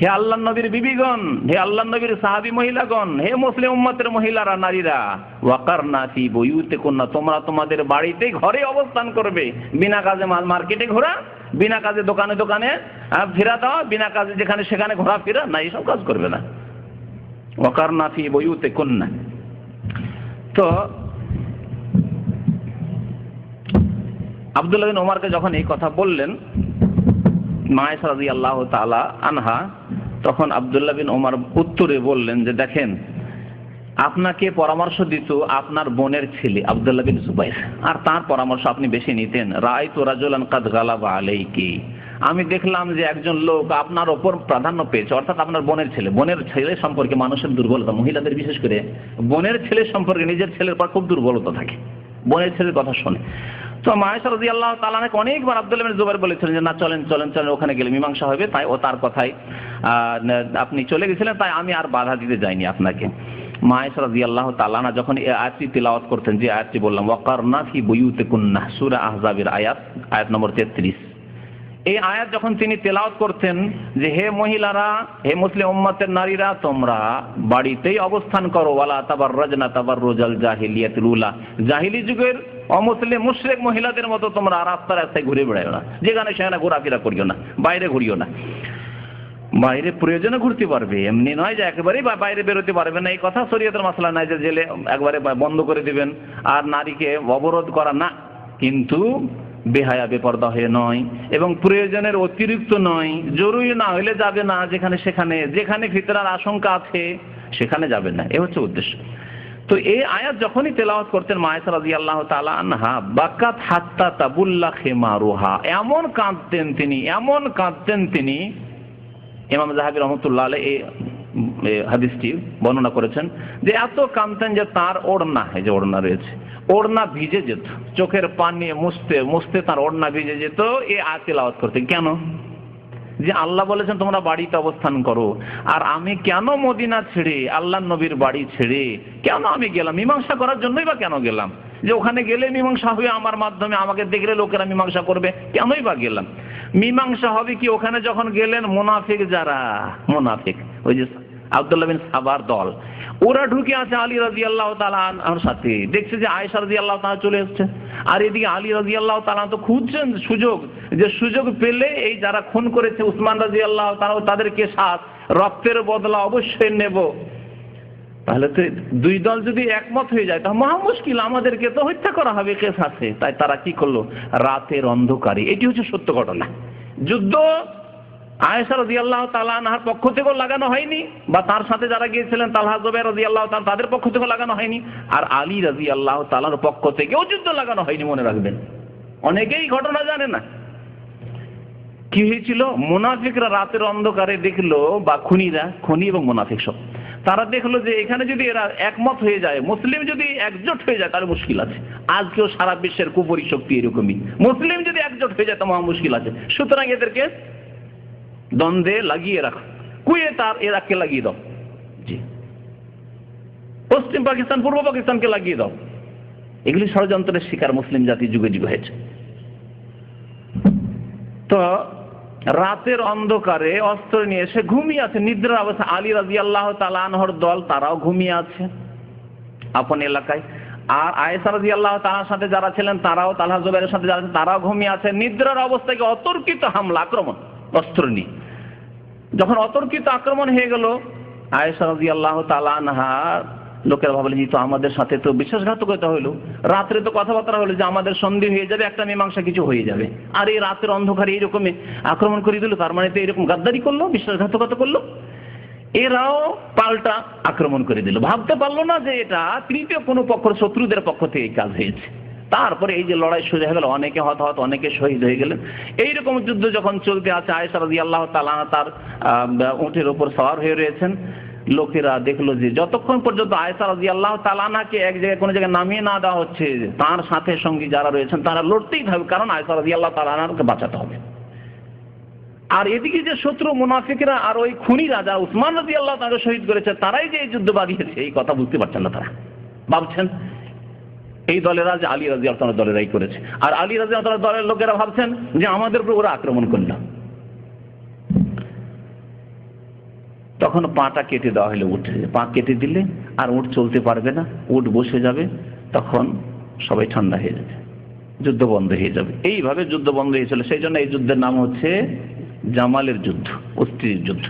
হে আল্লাহর নবীর বিবিগণ, হে আল্লাহর নবীর সাহাবী মহিলাগণ, হে মুসলিম উম্মতের মহিলারা, নারীরা, ওয়াকারনা ফি বুয়ুতিকুন্না, তোমরা তোমাদের বাড়িতে ঘরে অবস্থান করবে। বিনা কাজে মার্কেটে ঘোরা, বিনা কাজে দোকানে দোকানে ফেরা দেওয়া, বিনা কাজে যেখানে সেখানে ঘোরাফেরা না, এইসব কাজ করবে না। ওয়াকারনা ফি বুয়ুতিকুন্না। তো আব্দুল্লাহ বিন ওমরকে যখন এই কথা বললেন মা আয়েশা রাদিয়াল্লাহু তাআলা আনহা, তখন আব্দুল্লাহ বিন ওমর উত্তরে বললেন যে দেখেন, আপনাকে পরামর্শ দিত আপনার বোনের ছেলে আব্দুল্লাহ বিন জুবাইর, আর তার পরামর্শ আপনি বেশি নিতেন। রাআইতু রাজুলান কাদ গালাবা আলাইকি, আমি দেখলাম যে একজন লোক আপনার ওপর প্রাধান্য পেয়েছে, অর্থাৎ আপনার বোনের ছেলে। বোনের ছেলে সম্পর্কে মানুষের দুর্বলতা, মহিলাদের বিশেষ করে বোনের ছেলে সম্পর্কে নিজের ছেলের পর খুব দুর্বলতা থাকে, বোনের ছেলের কথা শোনে। তো মা আয়েশা রাদিয়াল্লাহু তাআলা অনেকবার আব্দুল্লাহ বিন জুবাইর বলেছিলেন যে না চলেন চলেন চলেন, ওখানে গেলে মীমাংসা হবে, তাই ও তার কথাই আপনি চলে গেছিলেন, তাই আমি আর বাধা দিতে যাইনি আপনাকে। মা আয়েশা রাদিয়াল্লাহু তাআলা যখন এই আয়াতটি তিলাওয়াত করতেন, যে আয়াতটি বললাম, ওয়াকারনা ফি বুয়ুতিকুন্না, সূরা আহজাবের আয়াত নম্বর 33, এই আয়াত যখন তিনি তেলাওয়াত করতেন যে হে মহিলারা, হে মুসলিম উম্মতের নারীরা, তোমরা বাড়িতেই অবস্থান করো, ওয়ালা তাবাররাজনা তাবাররুজাল জাহিলিয়াতিল উলা, জাহিলি যুগের অমুসলিম মুশরিক মহিলাদের মতো তোমরা রাস্তা রাস্তায় ঘুরে বেড়াও না, যেখানে সেখানে ঘোরাফেরা করিও না, বাইরে ঘুরিও না। বাইরে প্রয়োজনে ঘুরতে পারবে, এমনি নয় যে একেবারেই বাইরে বেরোতে পারবে না, এই কথা শরীয়তের মাসলা নাই যে জেলে একবারে বন্ধ করে দিবেন আর নারীকে অবরোধ করা না, কিন্তু বেহায়া বেপরদা হয়ে নয় এবং প্রয়োজনের অতিরিক্ত নয়, জরুরি না হলে যাবে না, যেখানে সেখানে, যেখানে ফিতরার আশঙ্কা আছে সেখানে যাবে না, এ হচ্ছে উদ্দেশ্য। তো এই আয়াত যখনই তেলাওয়াত করতেন মা আয়েশা রাদিয়াল্লাহু তাআলা আনহা, বাকাত হাত্তা তাবুল্লা খিমারুহা, এমন কাঁদতেন তিনি, এমন কাঁদতেন তিনি। ইমাম যাহাবী রাহমাতুল্লাহ আলাইহি এই হাদিসটি বর্ণনা করেছেন যে এত কাঁদতেন যে তার ওড়না, এই যে ওড়না রয়েছে, ওড়না ভিজে যেত, চোখের পানি মুছতে মুছতে তার ওড়না ভিজে যেত এই আয়াত তেলাওয়াত করতে। কেন? যে আল্লাহ বলেছেন তোমরা বাড়িতে অবস্থান করো, আর আমি কেন মদিনা ছেড়ে, আল্লাহর নবীর বাড়ি ছেড়ে কেন আমি গেলাম? মীমাংসা করার জন্যই বা কেন গেলাম? যে ওখানে গেলে মীমাংসা হবে আমার মাধ্যমে, আমাকে দেখলে লোকেরা মীমাংসা করবে, কেনই বা গেলাম? মীমাংসা হবে কি ওখানে যখন গেলেন মুনাফিক, যারা মুনাফিক, ওই যে আব্দুল্লাহ বিন সাবার দল, ওরা ঢুকে আছে আলী রাদিয়াল্লাহু তাআলা আনহুর সাথে, দেখছে যে আয়েশা রাদিয়াল্লাহু তাআলা চলে এসেছে, আর এদিকে আলী রাদিয়াল্লাহু তাআলা তো খুঁজছেন সুযোগ, যে সুযোগ পেলে এই যারা খুন করেছে উসমান রাদিয়াল্লাহু তাআলা তাদেরকে রক্তের বদলা অবশ্যই নেব। তাহলে তো দুই দল যদি একমত হয়ে যায় তাহলে মহা মুশকিল, আমাদেরকে তো হত্যা করা হবে কেসাসে। তাই তারা কি করলো, রাতের অন্ধকারে, এটি হচ্ছে সত্য ঘটনা, যুদ্ধ আয়েশা রাদিয়াল্লাহু তাআলা আনহার পক্ষ থেকেও লাগানো হয়নি, বা তার সাথে যারা গিয়েছিলেন তালহা জুবাইর রাদিয়াল্লাহু তাআলা তাদের পক্ষ থেকেও লাগানো হয়নি, আর আলী রাদিয়াল্লাহু তাআলার পক্ষ থেকেও যুদ্ধ লাগানো হয়নি। মনে রাখবেন, অনেকেই ঘটনা জানে না। কি হয়েছিল, মুনাফিকরা রাতের অন্ধকারে দেখলো, বা খুনি এবং মুনাফিক সব, তারা দেখলো যে এখানে যদি এরা একমত হয়ে যায়, মুসলিম যদি একজোট হয়ে যায় তাহলে মুশকিল আছে। আজকেও সারা বিশ্বের কুফরি শক্তি এরকমই, মুসলিম যদি একজোট হয়ে যায় তো মহা মুশকিল আছে। সুতরাং এদেরকে দ্বন্দ্বে লাগিয়ে রাখো, কুয়েত আর ইরাককে লাগিয়ে দাও, জি, পশ্চিম পাকিস্তান পূর্ব পাকিস্তানকে লাগিয়ে দাও। এগুলি ষড়যন্ত্রের শিকার মুসলিম জাতি যুগে যুগে হয়েছে। তো রাতের অন্ধকারে অস্ত্র নিয়ে এসে ঘুমিয়ে আছে, নিদ্রার অবস্থা। আলী রাদিয়াল্লাহু তাআলা আনহুর দল তারাও ঘুমিয়ে আছে আপন এলাকায়, আর আয়েশা রাদিয়াল্লাহু তাআলার সাথে যারা ছিলেন তারাও, তালহা জুবাইরের সাথে যারা তারাও ঘুমিয়ে আছে। নিদ্রার অবস্থায় অতর্কিত হামলা, আক্রমণ, অস্ত্র নিয়ে। যখন অতর্কিত আক্রমণ হয়ে গেল, আয়েশা রাদিয়াল্লাহু তাআলা আনহা, লোকেরা ভাবলেন যে তো আমাদের সাথে তো বিশ্বাসঘাতকতা হলো, রাত্রে তো কথাবার্তা হলো যে আমাদের সন্ধি হয়ে যাবে, একটা মীমাংসা কিছু হয়ে যাবে, আর এই রাতের অন্ধকারে এইরকমে আক্রমণ করে দিল, তার মানে তো এরকম গাদ্দারি করলো, বিশ্বাসঘাতকতা করলো। এরাও পাল্টা আক্রমণ করে দিল, ভাবতে পারলো না যে এটা তৃতীয় কোনো পক্ষ, শত্রুদের পক্ষ থেকে এই কাজ হয়েছে। তারপরে এই যে লড়াই শুরু হয়ে গেল, অনেকে হতাহত, অনেকে শহীদ হয়ে গেলেন। এইরকম যুদ্ধ যখন চলতে আছে, আয়েশা রাদিয়াল্লাহু তাআলা তার উটের উপর সওয়ার হয়ে রয়েছেন, লোকেরা দেখলো যে যতক্ষণ পর্যন্ত আয়েশা রাদিয়াল্লাহু তাআলাকে এক জায়গায় কোনো জায়গায় নামিয়ে না দেওয়া হচ্ছে, তার সাথে সঙ্গী যারা রয়েছেন তারা লড়তেই থাকবে, কারণ আয়েশা রাদিয়াল্লাহু তাআলাকে বাঁচাতে হবে। আর এদিকে যে শত্রু মুনাফিকরা আর ওই খুনিরা যারা উসমান রাদিয়াল্লাহু তাআলাকে শহীদ করেছে, তারাই যে এই যুদ্ধ বাঁধিয়েছে, এই কথা বুঝতে পারছেন না। তারা ভাবছেন এই দলেরা যে আলী রাদিয়াল্লাহু তাআলার দলেরাই করেছে, আর আলী রাদিয়াল্লাহু তাআলার দলের লোকেরা ভাবছেন যে আমাদের উপর ওরা আক্রমণ করল। তখন পাটা কেটে দেওয়া হলো, উঠে পা কেটে দিলে আর উট চলতে পারবে না, উট বসে যাবে, তখন সবাই ঠান্ডা হয়ে যাবে, যুদ্ধ বন্ধ হয়ে যাবে। এইভাবে যুদ্ধ বন্ধ হয়েছিল। সেই জন্য এই যুদ্ধের নাম হচ্ছে জামালের যুদ্ধ, অস্থির যুদ্ধ।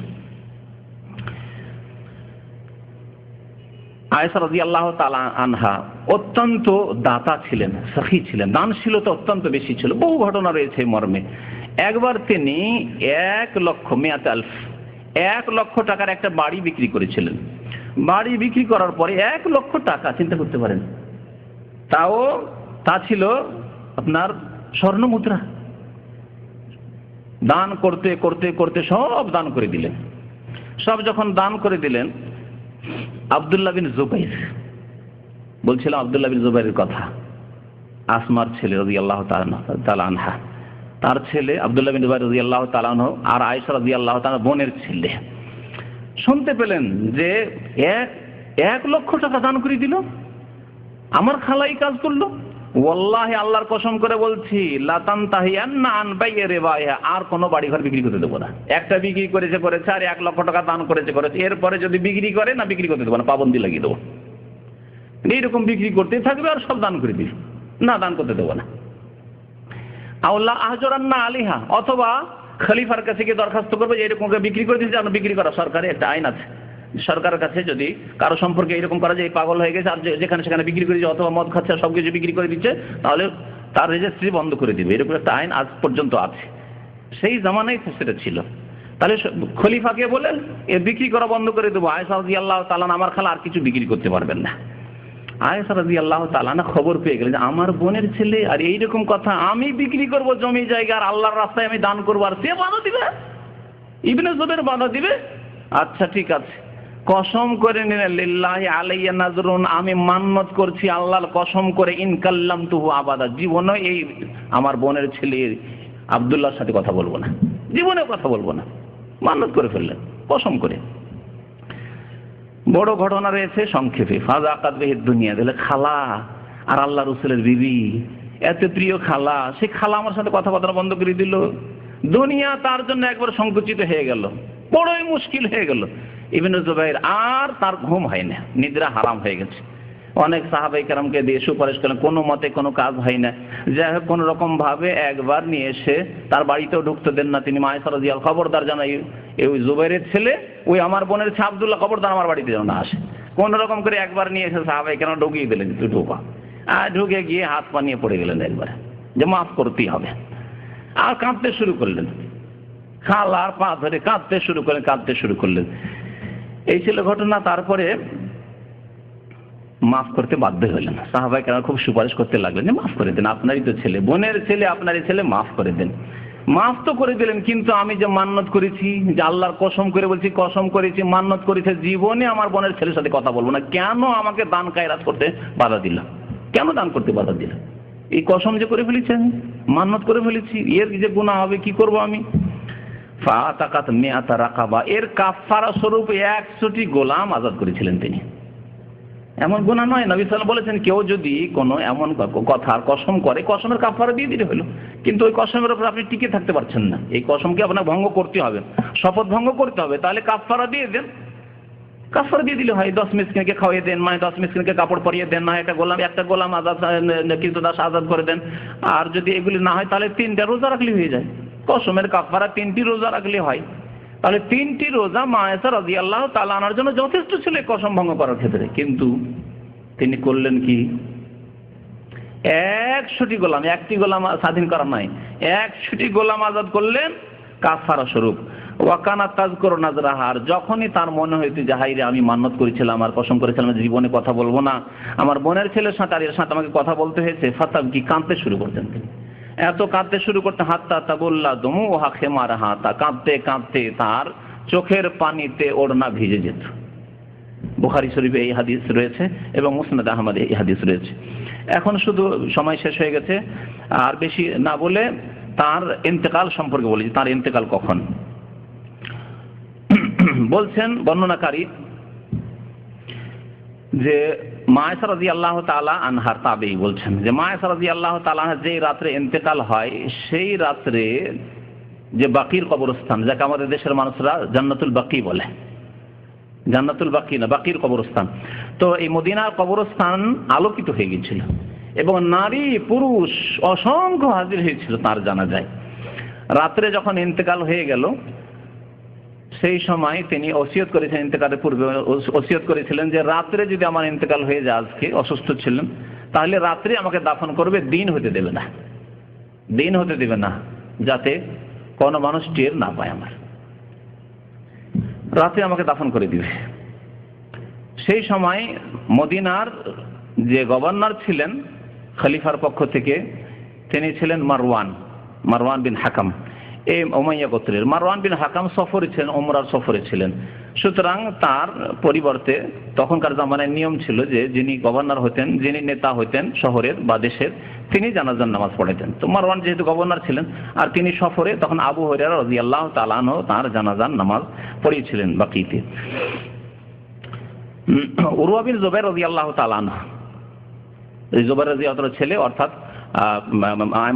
আয়েশা রাদিয়াল্লাহু তাআলা আনহা অত্যন্ত দাতা ছিলেন, সখী ছিলেন, দানশীলতা অত্যন্ত বেশি ছিল। বহু ঘটনা রয়েছে মর্মে। একবার তিনি 1,00,000 টাকার একটা বাড়ি বিক্রি করেছিলেন। বাড়ি বিক্রি করার পরে 1,00,000 টাকা, চিন্তা করতে পারেন, তা ছিল আপনার স্বর্ণ মুদ্রা। দান করতে করতে করতে সব দান করে দিলেন। সব যখন দান করে দিলেন, আব্দুল্লাহ বিন জুবাইর, বলছিলাম আব্দুল্লাহ বিন জুবাইরের কথা, আসমার ছেলে রাদিয়াল্লাহু তাআলা আনহা, তার ছেলে আব্দুল্লাহ বিন জুবাইর রাদিয়াল্লাহু তাআলা আনহু, আর আয়েশা রাদিয়াল্লাহু তাআলা বোনের ছেলে, শুনতে পেলেন যে 1,00,000 টাকা দান করে দিল, আমার খালাই কাজ করলো। ওয়াল্লাহি, আল্লাহর কসম করে বলছি, লা তানতাহিয়ান্না আন বাই'i রিবাইহা, আর কোনো বাড়ি ঘর বিক্রি করতে দেবো না। একটা বিক্রি করেছে আর 1,00,000 টাকা দান করেছে, এরপরে যদি বিক্রি করে না, বিক্রি করতে দেবো না, পাবন্দি লাগিয়ে দেবো। এইরকম বিক্রি করতেই থাকবে আর সব দান করে দিবে, না দান করতে দেবো না। আল্লাহ আহজরান্না আলিহা, অথবা খলিফার কাছে গিয়ে দরখাস্ত করবে যে এরকম বিক্রি করে দিচ্ছে, আপনি বিক্রি করা, সরকারি একটা আইন আছে, সরকারের কাছে যদি কারো সম্পর্কে এরকম করা যায়, পাগল হয়ে গেছে আর যেখানে সেখানে বিক্রি করে দিচ্ছে, অথবা মদ খাচ্ছে সব কিছু বিক্রি করে দিচ্ছে, তাহলে তার রেজিস্ট্রি বন্ধ করে দিবে। এরকম একটা আইন আজ পর্যন্ত আছে, সেই জামানায় সেটা ছিল। তাহলে খলিফাকে বলেন এ বিক্রি করা বন্ধ করে দেবো, আয়েশা রাদিয়াল্লাহু তাআলা আমার খালা আর কিছু বিক্রি করতে পারবেন না। আয়েশা রাদিয়াল্লাহু তাআলা খবর পেয়ে গেলেন যে আমার বোনের ছেলে, আর এইরকম কথা, আমি বিক্রি করব জমি জায়গা আর আল্লাহর রাস্তায় আমি দান করবো, আর সে বাধা দিবে, ইবনে জুবাইর বাধা দিবে। আচ্ছা ঠিক আছে, কসম করে নিলেন, লিল্লাহি আলাইয়া নাজরুন, আমি মান্নত করছি আল্লাহর কসম করে, ইন কাল্লামতুহু আবাদা, জীবনে এই আমার বোনের ছেলে আব্দুল্লাহর সাথে কথা বলবো না, জীবনে কথা বলবো না, মান্নত করে ফেললেন কসম করে। বড় ঘটনা রয়েছে সংক্ষেপে, ফাযাকাত বিহি দুনিয়া, দিলে খালা আর আল্লাহ রাসূলের বিবি, এত প্রিয় খালা, সে খালা আমার সাথে কথাবার্তা বন্ধ করে দিল। দুনিয়া তার জন্য একবার সংকুচিত হয়ে গেল, বড়ই মুশকিল হয়ে গেল। ইবনে জুবাইর আর তার ঘুম হয় না, নিদ্রা হারাম হয়ে গেছে। অনেক সাহাবায়ে কেরামকে দিয়ে সুপারিশ করলেন, কোনো মতে কোনো কাজ হয় না। যাই হোক, কোনো রকম ভাবে একবার নিয়ে এসে তার বাড়িতেও ঢুকতে দেন না তিনি। মা আয়েশা রাদিয়াল্লাহু, খবরদার জানাই ওই জুবাইরের ছেলে, ওই আমার বোনের ছেলে আব্দুল্লাহ, খবরদার আমার বাড়িতে যেন না আসে। কোন রকম করে একবার নিয়ে এসে সাহাবায়ে কেরাম ঢুকিয়ে দিলেন, তুই ঢোকা। আর ঢুকে গিয়ে হাত পা নিয়ে পড়ে গেলেন একবারে, যে মাফ করতেই হবে। আর কাঁদতে শুরু করলেন, খালার পা ধরে কাঁদতে শুরু করলেন। এই ছিল ঘটনা। তারপরে মাফ করতে বাধ্য হলেন। সাহাবায়ে কেরাম খুব সুপারিশ করতে লাগলেন যে মাফ করে দেন, আপনারই তো ছেলে, বোনের ছেলে, আপনারই ছেলে, মাফ করে দেন। মাফ তো করে দিলেন, কিন্তু আমি যে মান্নত করেছি, যে আল্লাহর কসম করে বলছি, কসম করেছি, মান্নত করেছি, জীবনে আমার বোনের ছেলের সাথে কথা বলবো না। কেন আমাকে দান কায়রাত করতে বাধা দিল? কেন দান করতে বাধা দিল? এই কসম যে করে ফেলেছি, আমি মান্নত করে ফেলেছি, এর যে গুনাহ হবে, কি করব আমি? ফাতাকাত মিআতা রাকাবা, এর কাফারা স্বরূপ 100টি গোলাম আজাদ করেছিলেন তিনি। এমন গুনাহ নয়, নবী সাল্লাল্লাহু আলাইহি ওয়াসাল্লাম বলেছেন কেউ যদি কোনো এমন কথার কসম করে, কসমের কাফারা দিয়ে দিলে হলো। কিন্তু ওই কসমের উপর আপনি টিকে থাকতে পারছেন না, এই কসমকে আপনার ভঙ্গ করতে হবে, শপথ ভঙ্গ করতে হবে, তাহলে কাফারা দিয়ে দেন। কাফারা দিয়ে দিলে হয়, 10 মিসকিনকে খাওয়িয়ে দেন, মানে 10 মিসকিনকে কাপড় পরিয়ে দেন, না একটা গোলাম আজাদ, কিছু দাস আজাদ করে দেন। আর যদি এগুলি না হয় তাহলে 3টা রোজা রাখলে হয়ে যায়। কসমের কাফারা 3টি রোজা রাখলে হয়। তাহলে 3টি রোজা মা আয়েশা রাদিয়াল্লাহু তাআলা আনহার জন্য যথেষ্ট ছিল কসম ভঙ্গ করার ক্ষেত্রে। কিন্তু তিনি করলেন কি? 100টি গোলাম, একটি গোলাম স্বাধীন করা নয়, 100টি গোলাম আজাদ করলেন কাফারা স্বরূপ। ওয়াকানা তাযকুরু নাযরাহার, যখনই তার মনে হইতো যে হায়রে আমি মান্নত করেছিলাম আর কসম করেছিলাম জীবনে কথা বলবো না, আমার বোনের ছেলের সাথে আর এর সাথে আমাকে কথা বলতে হয়েছে, ফাতাবকি, কাঁদতে শুরু করতেন তিনি। এত কাঁদতে শুরু করতে, হাত্তা তাবুল্লা দুমুহা খিমারহা, তা কাঁদতে কাঁদতে তার চোখের পানিতে ওড়না ভিজে যেত। বুখারী শরীফে এই হাদিস রয়েছে এবং মুসনাদ আহমদে এই হাদিস রয়েছে। এখন শুধু সময় শেষ হয়ে গেছে, আর বেশি না বলে তার ইন্তেকাল সম্পর্কে বলি। তার ইন্তেকাল কখন? বলছেন বর্ণনাকারী যে মা আয়েশা রাদিয়াল্লাহু তাআলা আনহার তাবেঈ বলছেন যে মা আয়েশা রাদিয়াল্লাহু তাআলা আনহা যেই রাত্রে ইন্তেকাল হয়, সেই রাত্রে যে বাকির কবরস্থান, যাকে আমাদের দেশের মানুষরা জান্নাতুল বাকি বলে, জান্নাতুল বাকি না, বাকির কবরস্থান, তো এই মদিনার কবরস্থান আলোকিত হয়ে গিয়েছিল এবং নারী পুরুষ অসংখ্য হাজির হয়েছিল তার জানাজায়। রাত্রে যখন ইন্তেকাল হয়ে গেল, সেই সময় তিনি ওসিয়ত করেছেন, ইন্তেকালের পূর্বে ওসিয়ত করেছিলেন যে রাত্রে যদি আমার ইন্তেকাল হয়ে যায়, আজকে অসুস্থ ছিলেন, তাহলে রাত্রে আমাকে দাফন করবে, দিন হতে দেবে না, দিন হতে দেবে না, যাতে কোনো মানুষ টের না পায় আমার, রাতে আমাকে দাফন করে দিবে। সেই সময় মদিনার যে গভর্নর ছিলেন খলিফার পক্ষ থেকে, তিনি ছিলেন মারওয়ান বিন হাকাম, এই উমাইয়া গোত্রের। মারওয়ান বিন হাকাম সফরে ছিলেন, উমরার সফরে ছিলেন। সুতরাং তার পরিবর্তে তখনকার জামানায় নিয়ম ছিল যে যিনি গভর্নর হতেন, যিনি নেতা হতেন শহরের বা দেশের, তিনি জানাজার নামাজ পড়াতেন। তো মারওয়ান যেহেতু গভর্নর ছিলেন আর তিনি সফরে, তখন আবু হুরায়রা রাদিয়াল্লাহু তাআলা আনহু তার জানাজার নামাজ পড়িয়েছিলেন বাকিতে। উরওয়া বিন জুবাইর রাদিয়াল্লাহু তাআলা আনহু, এই জুবাইর রাদিয়াল্লাহু তাআলার ছেলে, অর্থাৎ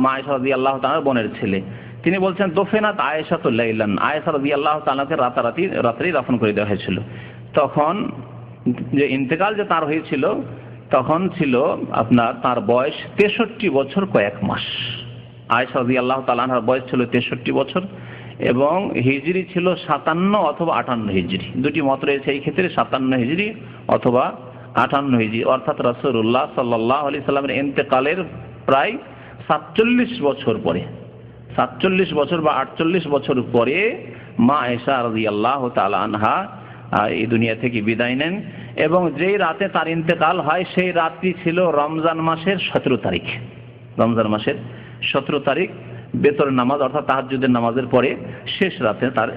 মা আয়েশা রাদিয়াল্লাহু তাআলার বোনের ছেলে, তিনি বলছেন দফিনাত আয়েশা তো লাইলান, আয়েশা রাদিয়াল্লাহু তাআলাকে রাত্রি দাফন করে দেওয়া হয়েছিল। তখন যে ইন্তেকাল যে তার হয়েছিল, তখন ছিল আপনার তার বয়স 63 বছর কয়েক মাস। আয়েশা রাদিয়াল্লাহু তাআলার বয়স ছিল 63 বছর এবং হিজরি ছিল 57 অথবা 58 হিজরি, দুটি মত রয়েছে এই ক্ষেত্রে, 57 হিজরি অথবা 58 হিজরি, অর্থাৎ রাসূলুল্লাহ সাল্লাল্লাহু আলাইহি সাল্লামের ইন্তেকালের প্রায় 47 বছর পরে, 47 বছর বা 48 বছর পরে মা আয়েশা রাদিয়াল্লাহু তাআলা আনহা এই দুনিয়া থেকে বিদায় নেন। এবং যেই রাতে তার ইন্তেকাল হয়, সেই রাতটি ছিল রমজান মাসের 17 তারিখ। রমজান মাসের 17 তারিখ বেতর নামাজ অর্থাৎ তাহাজ্জুদের নামাজের পরে শেষ রাতে তার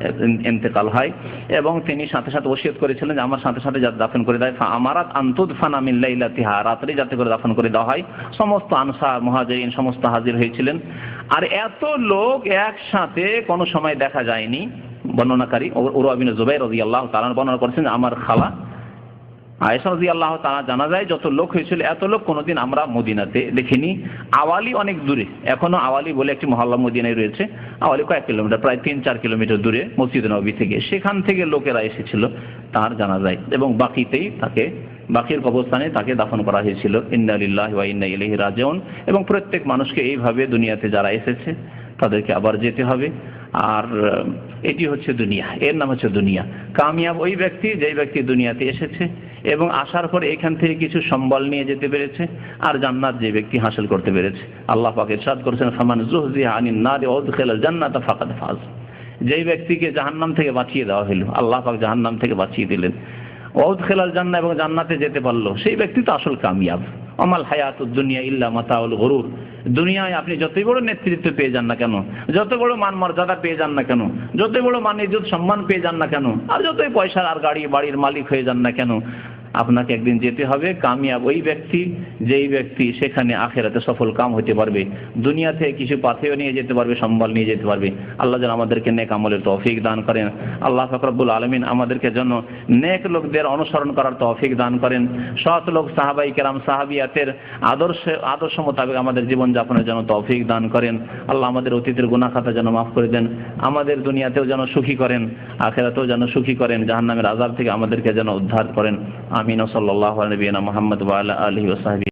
ইন্তেকাল হয়। এবং তিনি সাথে সাথে ওসিয়ত করেছিলেন যে আমার সাথে সাথে যাতে দাফন করে দেয়, আমারাত আনতুদফানা মিন লাইলাতিহা, রাত্রে যাতে করে দাফন করে দেওয়া হয়। সমস্ত আনসার মুহাজিরিন সমস্ত হাজির হয়েছিলেন। আর এত লোক একসাথে কোনো সময় দেখা যায়নি। বর্ণনাকারী উরওয়া বিন জুবাইর রাদিয়াল্লাহু তাআলা বর্ণনা করেছেন, আমার খালা আয়েশা রাদিয়াল্লাহু তাআলা জানা যায় যত লোক হয়েছিল এত লোক কোনোদিন আমরা মদিনাতে দেখিনি। আওয়ালি অনেক দূরে, এখনো আওয়ালি বলে একটি মহল্লা মদিনায় রয়েছে, আওয়ালি কয়েক কিলোমিটার, প্রায় 3-4 কিলোমিটার দূরে মসজিদ নববী থেকে, সেখান থেকে লোকেরা এসেছিল তার জানা যায়, এবং বাকিতেই তাকে, বাকির কবরস্থানে তাকে দাফন করা হয়েছিল। ইন্না লিল্লাহি ওয়া ইন্না ইলাইহি রাজিউন। এবং প্রত্যেক মানুষকে এইভাবে দুনিয়াতে যারা এসেছে তাদেরকে আবার যেতে হবে, আর এটি হচ্ছে দুনিয়া, এর নাম হচ্ছে দুনিয়া। কামিয়াব ওই ব্যক্তি যেই ব্যক্তি দুনিয়াতে এসেছে এবং আসার পর এখান থেকে কিছু সম্বল নিয়ে যেতে পেরেছে, আর জান্নাত যে ব্যক্তি হাসিল করতে পেরেছে। আল্লাহ পাক ইরশাদ করেছেন, ফামান যুহজিহা আনিন নারি ওয়া উদখিলাল জান্নাতা ফাকাদ ফাজ। যেই ব্যক্তিকে জাহান্নাম থেকে বাঁচিয়ে দেওয়া হলো, আল্লাহ পাক জাহান্নাম থেকে বাঁচিয়ে দিলেন, ওয়া উদখিলাল জান্নাহ, এবং জান্নাতে যেতে পারলো, সেই ব্যক্তি তো আসল কামিয়াব। আমাল হায়াতুদ দুনিয়া ইল্লা মাতাউল গুরুর। দুনিয়ায় আপনি যতই বড় নেতৃত্ব পেয়ে যান না কেন, যত বড় মান মর্যাদা পেয়ে যান না কেন, যত বড় মান ইজ্জত সম্মান পেয়ে যান না কেন, আর যতই পয়সার আর গাড়ি বাড়ির মালিক হয়ে যান না কেন, আপনাকে একদিন যেতে হবে। কামিয়াব ওই ব্যক্তি যেই ব্যক্তি সেখানে আখেরাতে সফল কাম হতে পারবে, দুনিয়াতে কিছু পাথেয় নিয়ে যেতে পারবে, সম্বল নিয়ে যেতে পারবে। আল্লাহ যেন আমাদেরকে নেক আমলের তৌফিক দান করেন। আল্লাহ পাক রব্বুল আলামিন আমাদেরকে যেন নেক লোকদের অনুসরণ করার তৌফিক দান করেন। সৎ লোক সাহাবাই কেরাম সাহাবিয়াতের আদর্শ মোতাবেক আমাদের জীবন যাপনের জন্য তৌফিক দান করেন। আল্লাহ আমাদের অতীতের গুনাহ খাতা যেন মাফ করে দেন, আমাদের দুনিয়াতেও যেন সুখী করেন, আখেরাতেও যেন সুখী করেন, জাহান্নামের আযাব থেকে আমাদেরকে যেন উদ্ধার করেন। আমিন। সাল্লাল্লাহু আলা নবিয়িনা মুহাম্মদ ওয়া আলা আলিহি ওয়া সাহবিহি।